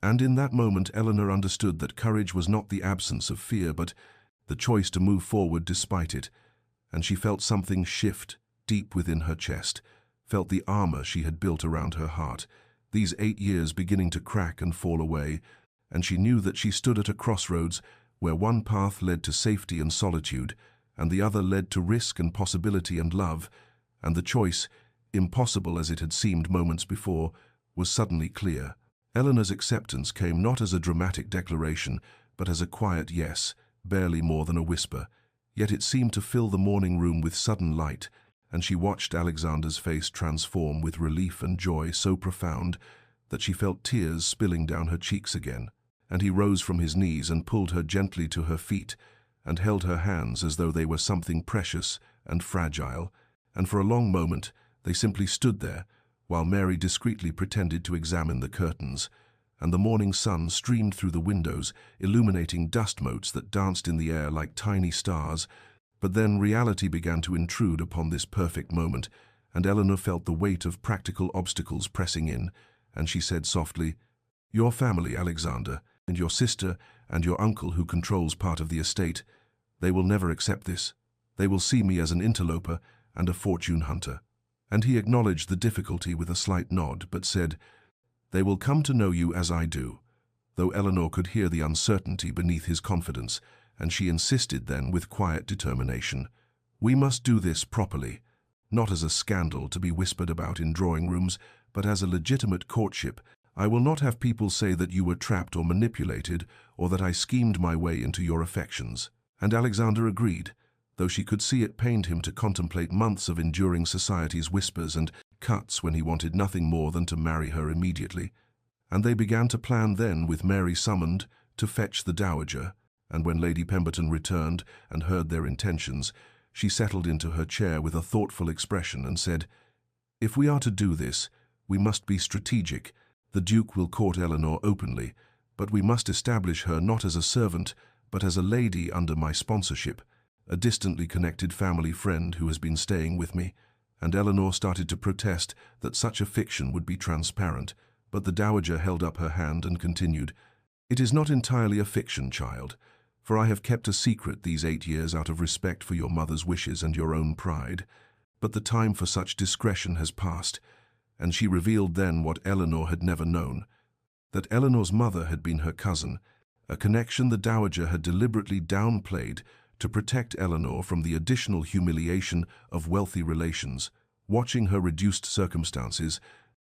And in that moment Eleanor understood that courage was not the absence of fear, but the choice to move forward despite it, and she felt something shift deep within her chest, felt the armor she had built around her heart, these 8 years beginning to crack and fall away, and she knew that she stood at a crossroads where one path led to safety and solitude, and the other led to risk and possibility and love, and the choice, impossible as it had seemed moments before, was suddenly clear. Eleanor's acceptance came not as a dramatic declaration, but as a quiet yes, barely more than a whisper. Yet it seemed to fill the morning room with sudden light, and she watched Alexander's face transform with relief and joy so profound that she felt tears spilling down her cheeks again. And he rose from his knees and pulled her gently to her feet and held her hands as though they were something precious and fragile, and for a long moment they simply stood there, while Mary discreetly pretended to examine the curtains, and the morning sun streamed through the windows, illuminating dust motes that danced in the air like tiny stars. But then reality began to intrude upon this perfect moment, and Eleanor felt the weight of practical obstacles pressing in, and she said softly, "Your family, Alexander, and your sister and your uncle who controls part of the estate, they will never accept this. They will see me as an interloper and a fortune hunter." And he acknowledged the difficulty with a slight nod, but said, "They will come to know you as I do," though Eleanor could hear the uncertainty beneath his confidence, and she insisted then with quiet determination, "We must do this properly, not as a scandal to be whispered about in drawing rooms, but as a legitimate courtship. I will not have people say that you were trapped or manipulated, or that I schemed my way into your affections." And Alexander agreed, though she could see it pained him to contemplate months of enduring society's whispers and cuts when he wanted nothing more than to marry her immediately. And they began to plan then, with Mary summoned, to fetch the dowager, and when Lady Pemberton returned and heard their intentions, she settled into her chair with a thoughtful expression and said, "If we are to do this, we must be strategic. The Duke will court Eleanor openly, but we must establish her not as a servant, but as a lady under my sponsorship, a distantly connected family friend who has been staying with me." And Eleanor started to protest that such a fiction would be transparent, but the dowager held up her hand and continued, "It is not entirely a fiction, child, for I have kept a secret these 8 years out of respect for your mother's wishes and your own pride. But the time for such discretion has passed," and she revealed then what Eleanor had never known, that Eleanor's mother had been her cousin, a connection the dowager had deliberately downplayed to protect Eleanor from the additional humiliation of wealthy relations, watching her reduced circumstances.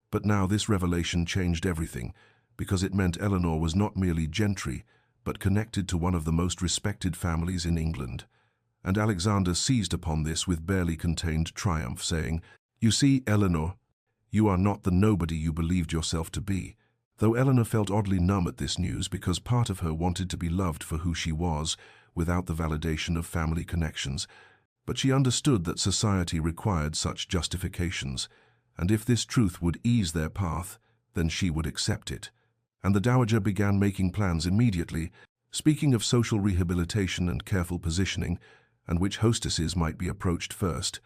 But now this revelation changed everything, because it meant Eleanor was not merely gentry, but connected to one of the most respected families in England. And Alexander seized upon this with barely contained triumph, saying, "You see, Eleanor, you are not the nobody you believed yourself to be." Though Eleanor felt oddly numb at this news because part of her wanted to be loved for who she was, without the validation of family connections, but she understood that society required such justifications, and if this truth would ease their path, then she would accept it. And the dowager began making plans immediately, speaking of social rehabilitation and careful positioning, and which hostesses might be approached first.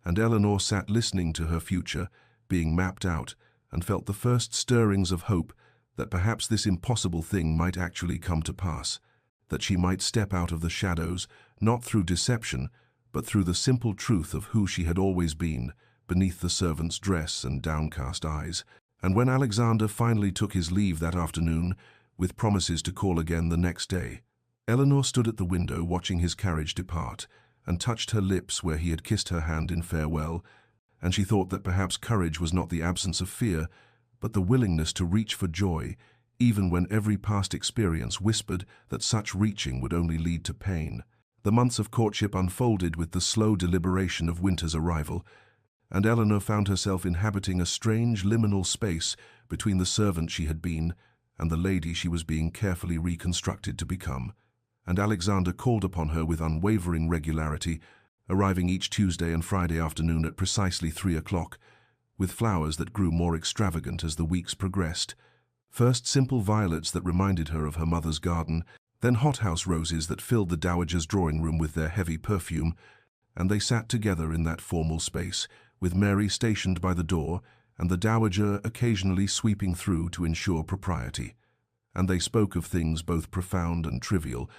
And Eleanor sat listening to her future being mapped out and felt the first stirrings of hope that perhaps this impossible thing might actually come to pass, that she might step out of the shadows, not through deception, but through the simple truth of who she had always been, beneath the servant's dress and downcast eyes. And when Alexander finally took his leave that afternoon, with promises to call again the next day, Eleanor stood at the window watching his carriage depart, and touched her lips where he had kissed her hand in farewell, and she thought that perhaps courage was not the absence of fear, but the willingness to reach for joy, even when every past experience whispered that such reaching would only lead to pain. The months of courtship unfolded with the slow deliberation of winter's arrival, and Eleanor found herself inhabiting a strange liminal space between the servant she had been and the lady she was being carefully reconstructed to become. And Alexander called upon her with unwavering regularity, arriving each Tuesday and Friday afternoon at precisely 3 o'clock, with flowers that grew more extravagant as the weeks progressed. First simple violets that reminded her of her mother's garden, then hothouse roses that filled the dowager's drawing room with their heavy perfume, and they sat together in that formal space, with Mary stationed by the door and the dowager occasionally sweeping through to ensure propriety. And they spoke of things both profound and trivial,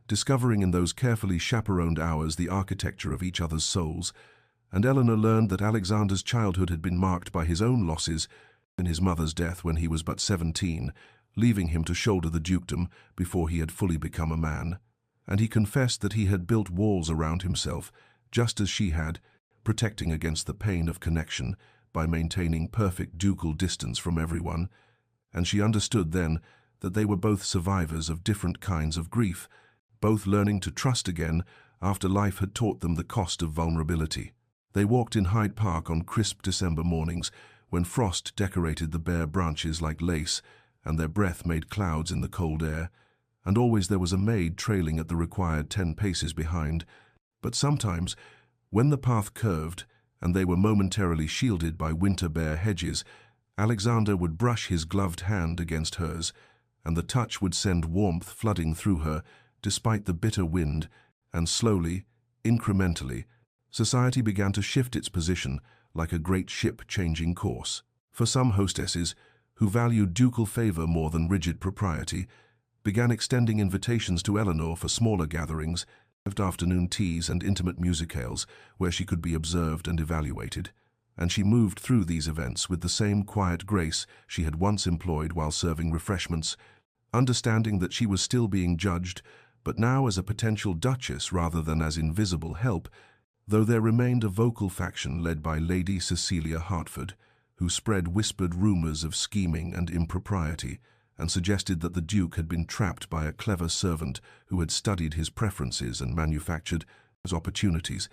discovering in those carefully chaperoned hours the architecture of each other's souls. And Eleanor learned that Alexander's childhood had been marked by his own losses in his mother's death when he was but 17, leaving him to shoulder the dukedom before he had fully become a man. And he confessed that he had built walls around himself, just as she had, protecting against the pain of connection by maintaining perfect ducal distance from everyone. And she understood then that they were both survivors of different kinds of grief, both learning to trust again after life had taught them the cost of vulnerability. They walked in Hyde Park on crisp December mornings when frost decorated the bare branches like lace and their breath made clouds in the cold air, and always there was a maid trailing at the required 10 paces behind. But sometimes, when the path curved and they were momentarily shielded by winter bare hedges, Alexander would brush his gloved hand against hers, and the touch would send warmth flooding through her despite the bitter wind, and slowly, incrementally, society began to shift its position like a great ship changing course. For some hostesses, who valued ducal favor more than rigid propriety, began extending invitations to Eleanor for smaller gatherings, afternoon teas and intimate musicales where she could be observed and evaluated, and she moved through these events with the same quiet grace she had once employed while serving refreshments, understanding that she was still being judged, but now as a potential duchess rather than as invisible help, though there remained a vocal faction led by Lady Cecilia Hertford, who spread whispered rumors of scheming and impropriety, and suggested that the Duke had been trapped by a clever servant who had studied his preferences and manufactured his opportunities,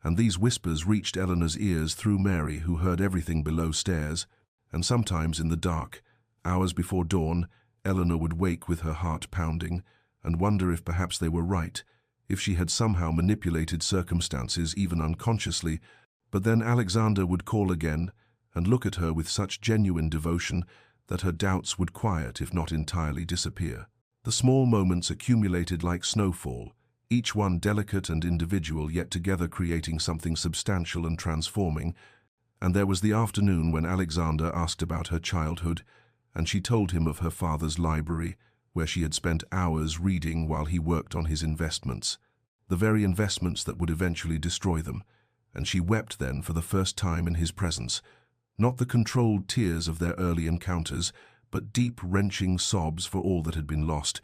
and these whispers reached Eleanor's ears through Mary, who heard everything below stairs, and sometimes in the dark, hours before dawn, Eleanor would wake with her heart pounding, and wonder if perhaps they were right, if she had somehow manipulated circumstances even unconsciously. But then Alexander would call again, and look at her with such genuine devotion that her doubts would quiet if not entirely disappear. The small moments accumulated like snowfall, each one delicate and individual, yet together creating something substantial and transforming. And there was the afternoon when Alexander asked about her childhood, and she told him of her father's library, where she had spent hours reading while he worked on his investments, the very investments that would eventually destroy them, and she wept then for the first time in his presence, not the controlled tears of their early encounters, but deep, wrenching sobs for all that had been lost,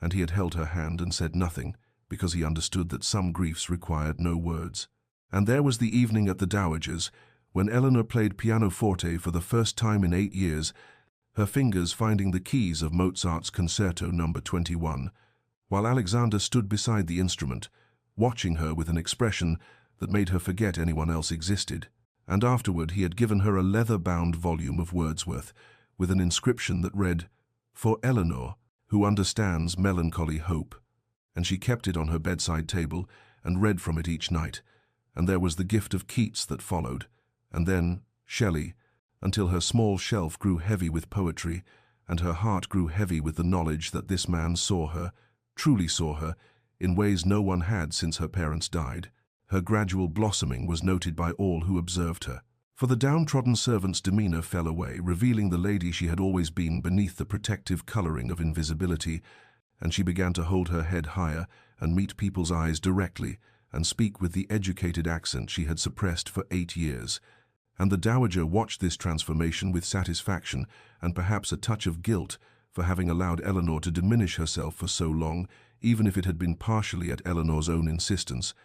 and he had held her hand and said nothing, because he understood that some griefs required no words. And there was the evening at the Dowager's, when Eleanor played pianoforte for the first time in 8 years, her fingers finding the keys of Mozart's Concerto No. 21, while Alexander stood beside the instrument, watching her with an expression that made her forget anyone else existed. And afterward he had given her a leather-bound volume of Wordsworth, with an inscription that read, "For Eleanor, who understands melancholy hope," and she kept it on her bedside table and read from it each night. And there was the gift of Keats that followed, and then Shelley, until her small shelf grew heavy with poetry, and her heart grew heavy with the knowledge that this man saw her, truly saw her, in ways no one had since her parents died. Her gradual blossoming was noted by all who observed her. For the downtrodden servant's demeanor fell away, revealing the lady she had always been beneath the protective coloring of invisibility, and she began to hold her head higher and meet people's eyes directly and speak with the educated accent she had suppressed for 8 years. And the Dowager watched this transformation with satisfaction and perhaps a touch of guilt for having allowed Eleanor to diminish herself for so long, even if it had been partially at Eleanor's own insistence.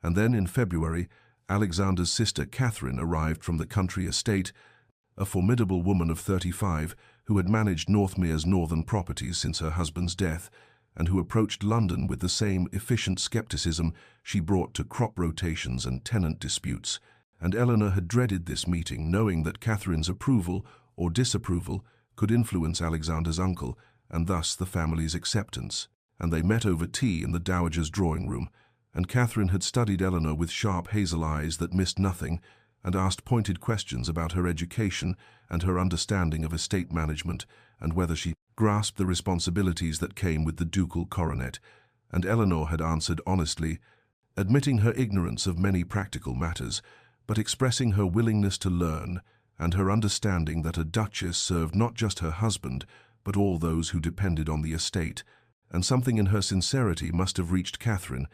And then in February, Alexander's sister Catherine arrived from the country estate, a formidable woman of 35 who had managed Northmere's northern properties since her husband's death, and who approached London with the same efficient skepticism she brought to crop rotations and tenant disputes. And Eleanor had dreaded this meeting, knowing that Catherine's approval or disapproval could influence Alexander's uncle, and thus the family's acceptance. And they met over tea in the Dowager's drawing room, and Catherine had studied Eleanor with sharp hazel eyes that missed nothing, and asked pointed questions about her education and her understanding of estate management, and whether she grasped the responsibilities that came with the ducal coronet. And Eleanor had answered honestly, admitting her ignorance of many practical matters, but expressing her willingness to learn, and her understanding that a duchess served not just her husband, but all those who depended on the estate. And something in her sincerity must have reached Catherine,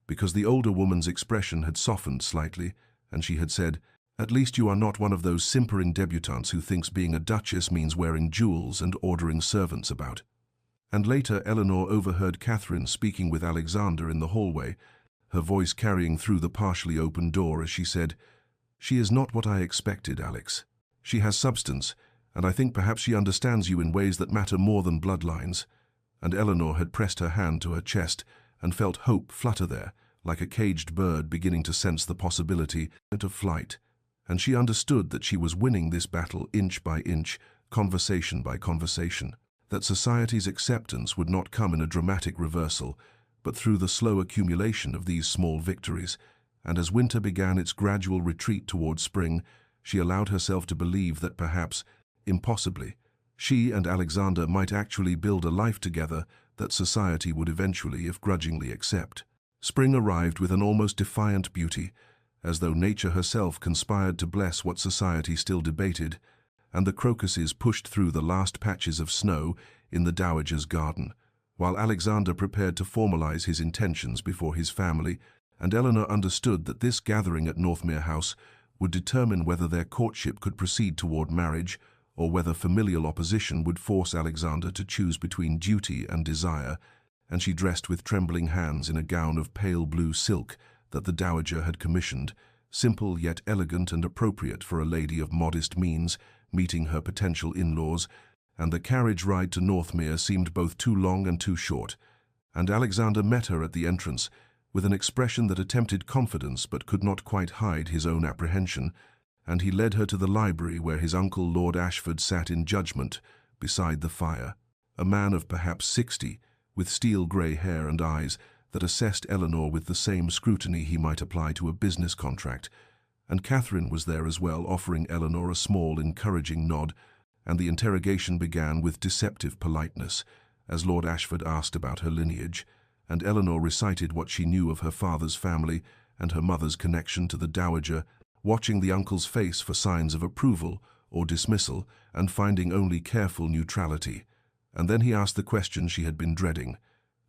because the older woman's expression had softened slightly, and she had said, "At least you are not one of those simpering debutantes who thinks being a duchess means wearing jewels and ordering servants about." And later Eleanor overheard Catherine speaking with Alexander in the hallway, her voice carrying through the partially open door as she said, "She is not what I expected, Alex. She has substance, and I think perhaps she understands you in ways that matter more than bloodlines." And Eleanor had pressed her hand to her chest and felt hope flutter there, like a caged bird beginning to sense the possibility of flight. And she understood that she was winning this battle inch by inch, conversation by conversation, that society's acceptance would not come in a dramatic reversal, but through the slow accumulation of these small victories. And as winter began its gradual retreat toward spring, she allowed herself to believe that perhaps, impossibly, she and Alexander might actually build a life together that society would eventually, if grudgingly, accept. Spring arrived with an almost defiant beauty, as though nature herself conspired to bless what society still debated, and the crocuses pushed through the last patches of snow in the dowager's garden, while Alexander prepared to formalize his intentions before his family, and Eleanor understood that this gathering at Northmere House would determine whether their courtship could proceed toward marriage, or whether familial opposition would force Alexander to choose between duty and desire, and she dressed with trembling hands in a gown of pale blue silk that the dowager had commissioned, simple yet elegant and appropriate for a lady of modest means meeting her potential in-laws, and the carriage ride to Northmere seemed both too long and too short, and Alexander met her at the entrance with an expression that attempted confidence but could not quite hide his own apprehension, and he led her to the library where his uncle Lord Ashford sat in judgment beside the fire, a man of perhaps 60, with steel-grey hair and eyes that assessed Eleanor with the same scrutiny he might apply to a business contract, and Catherine was there as well, offering Eleanor a small, encouraging nod, and the interrogation began with deceptive politeness, as Lord Ashford asked about her lineage, and Eleanor recited what she knew of her father's family and her mother's connection to the dowager, watching the uncle's face for signs of approval or dismissal and finding only careful neutrality. And then he asked the question she had been dreading.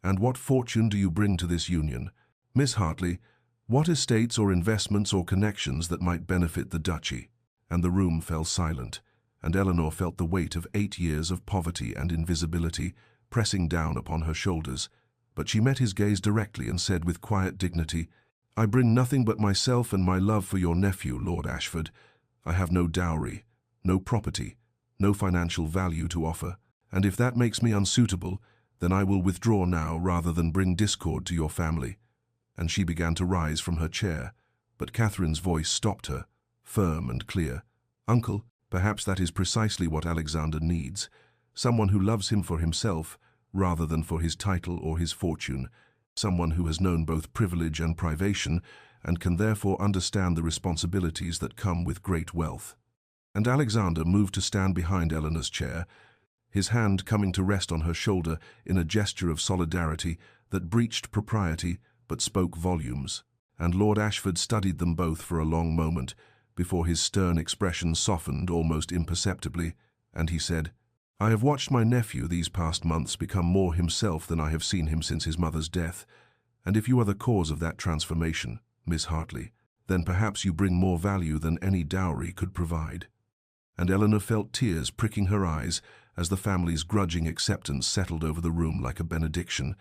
"And what fortune do you bring to this union? Miss Hartley, what estates or investments or connections that might benefit the duchy?" And the room fell silent, and Eleanor felt the weight of 8 years of poverty and invisibility pressing down upon her shoulders. But she met his gaze directly and said with quiet dignity, "I bring nothing but myself and my love for your nephew, Lord Ashford. I have no dowry, no property, no financial value to offer, and if that makes me unsuitable, then I will withdraw now rather than bring discord to your family." And she began to rise from her chair, but Catherine's voice stopped her, firm and clear. "Uncle, perhaps that is precisely what Alexander needs, someone who loves him for himself rather than for his title or his fortune, someone who has known both privilege and privation and can therefore understand the responsibilities that come with great wealth." And Alexander moved to stand behind Eleanor's chair, his hand coming to rest on her shoulder in a gesture of solidarity that breached propriety but spoke volumes. And Lord Ashford studied them both for a long moment before his stern expression softened almost imperceptibly, and he said, "I have watched my nephew these past months become more himself than I have seen him since his mother's death, and if you are the cause of that transformation, Miss Hartley, then perhaps you bring more value than any dowry could provide." And Eleanor felt tears pricking her eyes as the family's grudging acceptance settled over the room like a benediction,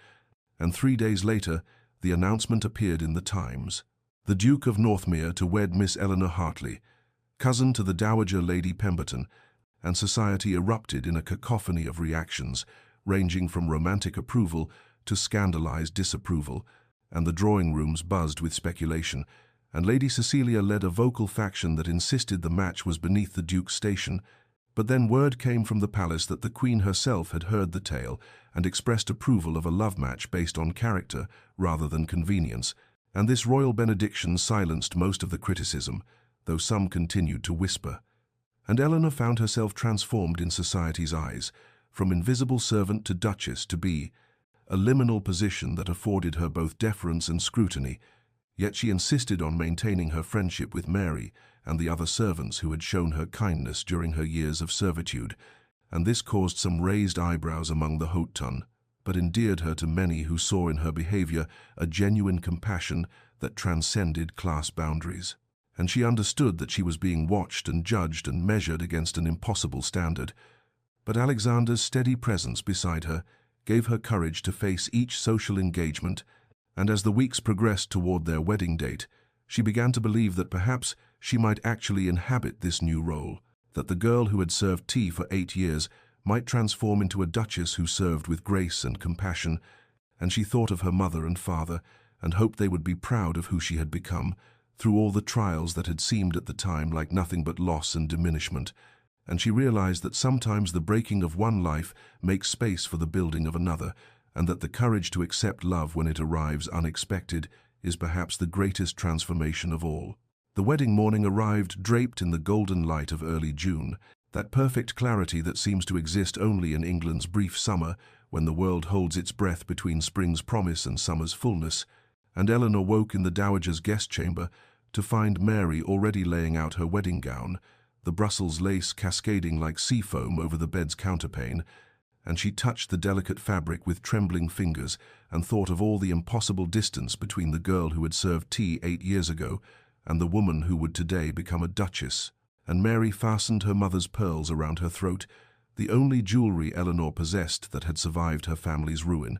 and 3 days later the announcement appeared in the Times. The Duke of Northmere to wed Miss Eleanor Hartley, cousin to the Dowager Lady Pemberton, and society erupted in a cacophony of reactions, ranging from romantic approval to scandalized disapproval, and the drawing rooms buzzed with speculation, and Lady Cecilia led a vocal faction that insisted the match was beneath the Duke's station. But then word came from the palace that the Queen herself had heard the tale and expressed approval of a love match based on character rather than convenience, and this royal benediction silenced most of the criticism, though some continued to whisper. And Eleanor found herself transformed in society's eyes, from invisible servant to duchess to be, a liminal position that afforded her both deference and scrutiny, yet she insisted on maintaining her friendship with Mary and the other servants who had shown her kindness during her years of servitude, and this caused some raised eyebrows among the haute ton, but endeared her to many who saw in her behavior a genuine compassion that transcended class boundaries. And she understood that she was being watched and judged and measured against an impossible standard. But Alexander's steady presence beside her gave her courage to face each social engagement, and as the weeks progressed toward their wedding date, she began to believe that perhaps she might actually inhabit this new role, that the girl who had served tea for 8 years might transform into a duchess who served with grace and compassion, and she thought of her mother and father and hoped they would be proud of who she had become, through all the trials that had seemed at the time like nothing but loss and diminishment. And she realized that sometimes the breaking of one life makes space for the building of another, and that the courage to accept love when it arrives unexpected is perhaps the greatest transformation of all. The wedding morning arrived draped in the golden light of early June, that perfect clarity that seems to exist only in England's brief summer, when the world holds its breath between spring's promise and summer's fullness. And Eleanor woke in the dowager's guest chamber to find Mary already laying out her wedding gown, the Brussels lace cascading like sea foam over the bed's counterpane, and she touched the delicate fabric with trembling fingers and thought of all the impossible distance between the girl who had served tea 8 years ago and the woman who would today become a duchess. And Mary fastened her mother's pearls around her throat, the only jewelry Eleanor possessed that had survived her family's ruin,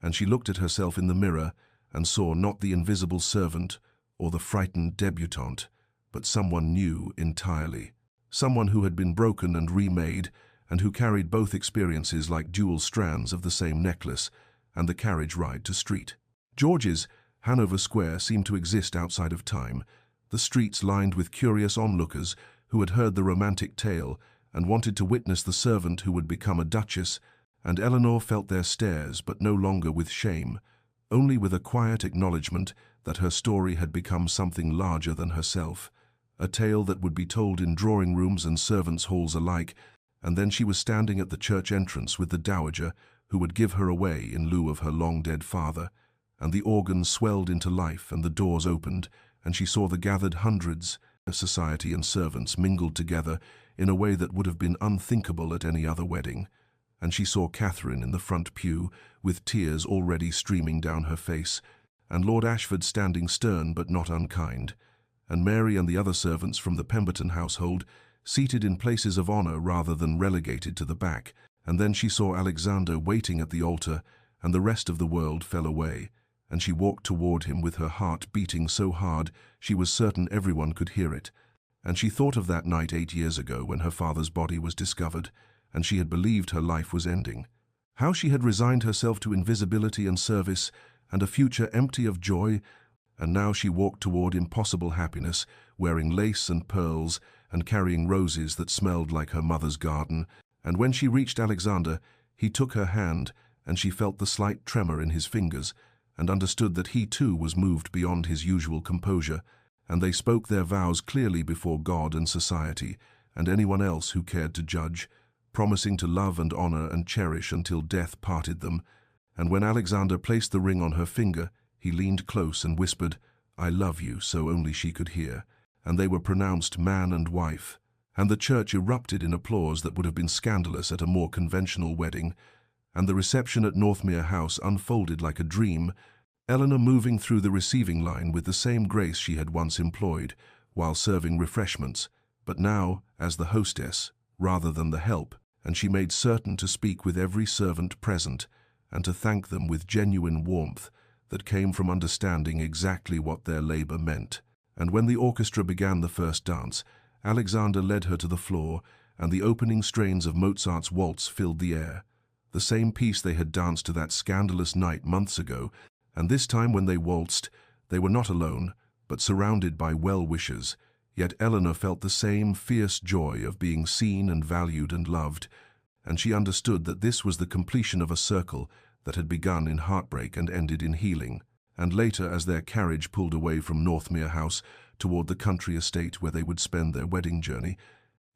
and she looked at herself in the mirror and saw not the invisible servant or the frightened debutante, but someone new entirely, someone who had been broken and remade, and who carried both experiences like dual strands of the same necklace, and the carriage ride to Street George's, Hanover Square, seemed to exist outside of time, the streets lined with curious onlookers who had heard the romantic tale and wanted to witness the servant who would become a duchess, and Eleanor felt their stares, but no longer with shame, only with a quiet acknowledgement that her story had become something larger than herself, a tale that would be told in drawing rooms and servants' halls alike. And then she was standing at the church entrance with the dowager who would give her away in lieu of her long-dead father, and the organ swelled into life and the doors opened, and she saw the gathered hundreds of society and servants mingled together in a way that would have been unthinkable at any other wedding. And she saw Catherine in the front pew, with tears already streaming down her face, and Lord Ashford standing stern but not unkind, and Mary and the other servants from the Pemberton household seated in places of honor rather than relegated to the back. And then she saw Alexander waiting at the altar, and the rest of the world fell away, and she walked toward him with her heart beating so hard she was certain everyone could hear it. And she thought of that night 8 years ago when her father's body was discovered, and she had believed her life was ending. How she had resigned herself to invisibility and service, and a future empty of joy, and now she walked toward impossible happiness, wearing lace and pearls, and carrying roses that smelled like her mother's garden. And when she reached Alexander, he took her hand, and she felt the slight tremor in his fingers, and understood that he too was moved beyond his usual composure, and they spoke their vows clearly before God and society, and anyone else who cared to judge, promising to love and honor and cherish until death parted them. And when Alexander placed the ring on her finger, he leaned close and whispered, "I love you," so only she could hear, and they were pronounced man and wife. And the church erupted in applause that would have been scandalous at a more conventional wedding, and the reception at Northmere House unfolded like a dream, Eleanor moving through the receiving line with the same grace she had once employed, while serving refreshments, but now as the hostess, rather than the help, and she made certain to speak with every servant present, and to thank them with genuine warmth that came from understanding exactly what their labor meant. And when the orchestra began the first dance, Alexander led her to the floor, and the opening strains of Mozart's waltz filled the air, the same piece they had danced to that scandalous night months ago. And this time when they waltzed, they were not alone, but surrounded by well-wishers, yet Eleanor felt the same fierce joy of being seen and valued and loved, and she understood that this was the completion of a circle that had begun in heartbreak and ended in healing. And later, as their carriage pulled away from Northmere House toward the country estate where they would spend their wedding journey,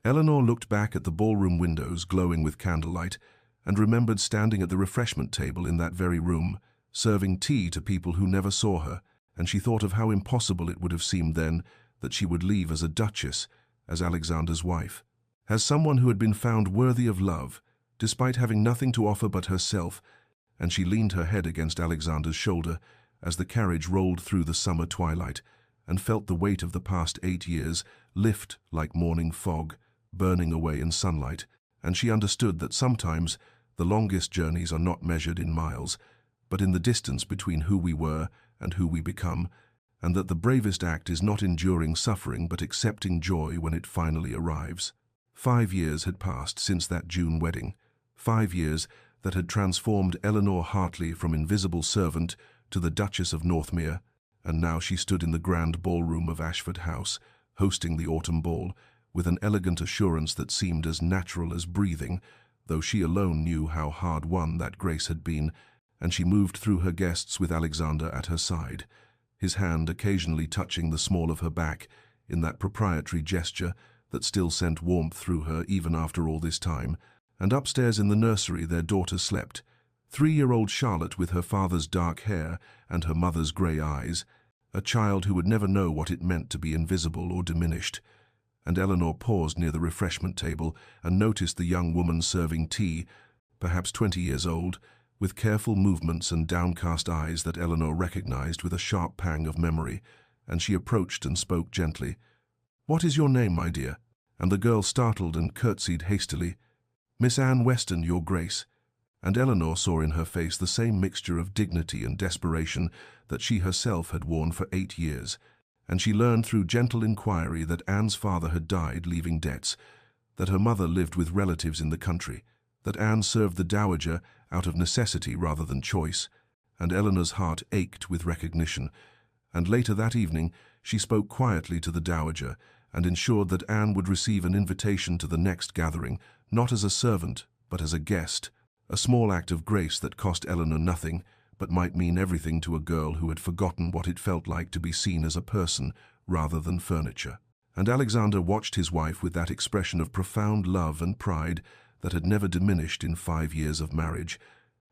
Eleanor looked back at the ballroom windows glowing with candlelight and remembered standing at the refreshment table in that very room, serving tea to people who never saw her, and she thought of how impossible it would have seemed then that she would leave as a duchess, as Alexander's wife, as someone who had been found worthy of love, despite having nothing to offer but herself. And she leaned her head against Alexander's shoulder as the carriage rolled through the summer twilight, and felt the weight of the past 8 years lift like morning fog, burning away in sunlight. And she understood that sometimes the longest journeys are not measured in miles, but in the distance between who we were and who we become, and that the bravest act is not enduring suffering but accepting joy when it finally arrives. 5 years had passed since that June wedding. 5 years that had transformed Eleanor Hartley from invisible servant to the Duchess of Northmere, and now she stood in the grand ballroom of Ashford House, hosting the autumn ball, with an elegant assurance that seemed as natural as breathing, though she alone knew how hard-won that grace had been, and she moved through her guests with Alexander at her side, his hand occasionally touching the small of her back in that proprietary gesture that still sent warmth through her even after all this time. And upstairs in the nursery their daughter slept, 3-year-old Charlotte with her father's dark hair and her mother's grey eyes, a child who would never know what it meant to be invisible or diminished. And Eleanor paused near the refreshment table and noticed the young woman serving tea, perhaps 20 years old, with careful movements and downcast eyes that Eleanor recognized with a sharp pang of memory, and she approached and spoke gently. "What is your name, my dear?" And the girl startled and curtsied hastily. "Miss Anne Weston, your grace." And Eleanor saw in her face the same mixture of dignity and desperation that she herself had worn for 8 years, and she learned through gentle inquiry that Anne's father had died leaving debts, that her mother lived with relatives in the country, that Anne served the dowager out of necessity rather than choice, and Eleanor's heart ached with recognition. And later that evening she spoke quietly to the dowager and ensured that Anne would receive an invitation to the next gathering, not as a servant, but as a guest, a small act of grace that cost Eleanor nothing, but might mean everything to a girl who had forgotten what it felt like to be seen as a person rather than furniture. And Alexander watched his wife with that expression of profound love and pride that had never diminished in 5 years of marriage,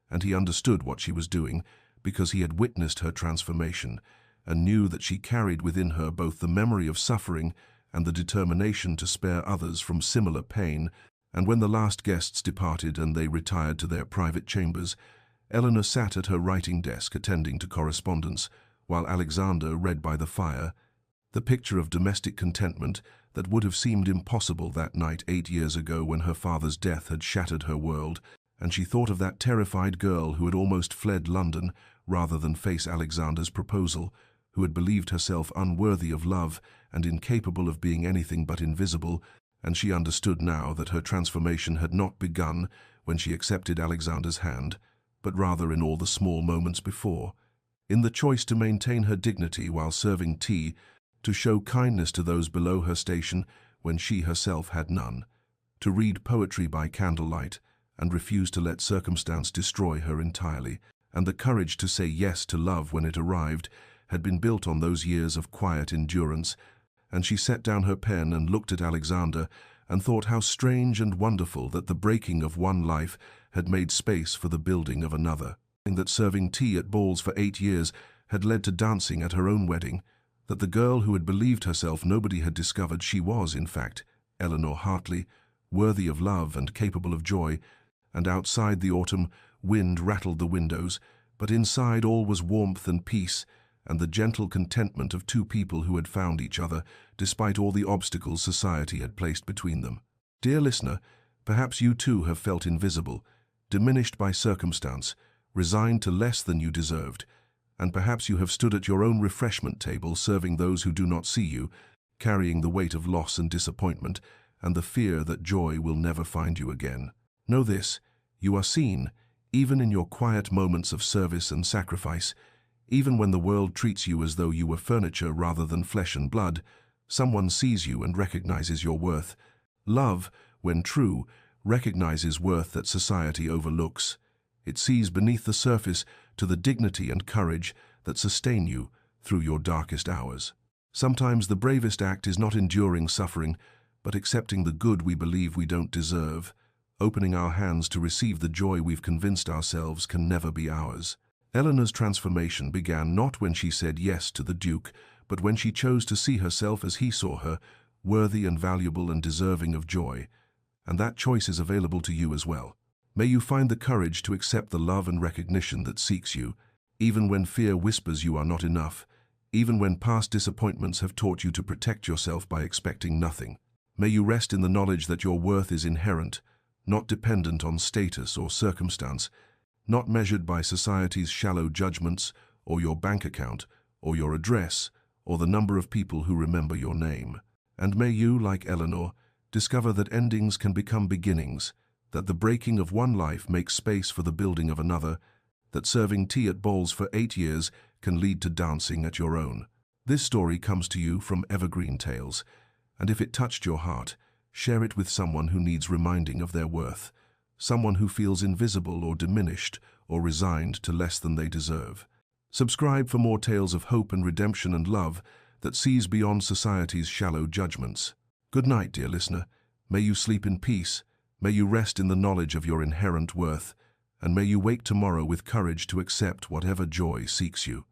and he understood what she was doing because he had witnessed her transformation and knew that she carried within her both the memory of suffering and the determination to spare others from similar pain. And when the last guests departed and they retired to their private chambers, Eleanor sat at her writing desk attending to correspondence, while Alexander read by the fire, the picture of domestic contentment that would have seemed impossible that night 8 years ago when her father's death had shattered her world, and she thought of that terrified girl who had almost fled London rather than face Alexander's proposal, who had believed herself unworthy of love and incapable of being anything but invisible, and she understood now that her transformation had not begun when she accepted Alexander's hand, but rather in all the small moments before, in the choice to maintain her dignity while serving tea, to show kindness to those below her station when she herself had none, to read poetry by candlelight and refuse to let circumstance destroy her entirely, and the courage to say yes to love when it arrived had been built on those years of quiet endurance. And she set down her pen and looked at Alexander and thought how strange and wonderful that the breaking of one life had made space for the building of another, and that serving tea at balls for 8 years had led to dancing at her own wedding, that the girl who had believed herself nobody had discovered she was, in fact, Eleanor Hartley, worthy of love and capable of joy. And outside the autumn wind rattled the windows, but inside all was warmth and peace, and the gentle contentment of two people who had found each other, despite all the obstacles society had placed between them. Dear listener, perhaps you too have felt invisible, diminished by circumstance, resigned to less than you deserved, and perhaps you have stood at your own refreshment table serving those who do not see you, carrying the weight of loss and disappointment, and the fear that joy will never find you again. Know this, you are seen, even in your quiet moments of service and sacrifice. Even when the world treats you as though you were furniture rather than flesh and blood, someone sees you and recognizes your worth. Love, when true, recognizes worth that society overlooks. It sees beneath the surface to the dignity and courage that sustain you through your darkest hours. Sometimes the bravest act is not enduring suffering, but accepting the good we believe we don't deserve, opening our hands to receive the joy we've convinced ourselves can never be ours. Eleanor's transformation began not when she said yes to the Duke, but when she chose to see herself as he saw her, worthy and valuable and deserving of joy. And that choice is available to you as well. May you find the courage to accept the love and recognition that seeks you, even when fear whispers you are not enough, even when past disappointments have taught you to protect yourself by expecting nothing. May you rest in the knowledge that your worth is inherent, not dependent on status or circumstance, not measured by society's shallow judgments, or your bank account, or your address, or the number of people who remember your name. And may you, like Eleanor, Discover that endings can become beginnings, that the breaking of one life makes space for the building of another, that serving tea at bowls for 8 years can lead to dancing at your own. This story comes to you from Evergreen Tales, and if it touched your heart, share it with someone who needs reminding of their worth, someone who feels invisible or diminished or resigned to less than they deserve. Subscribe for more tales of hope and redemption and love that sees beyond society's shallow judgments. Good night, dear listener. May you sleep in peace, may you rest in the knowledge of your inherent worth, and may you wake tomorrow with courage to accept whatever joy seeks you.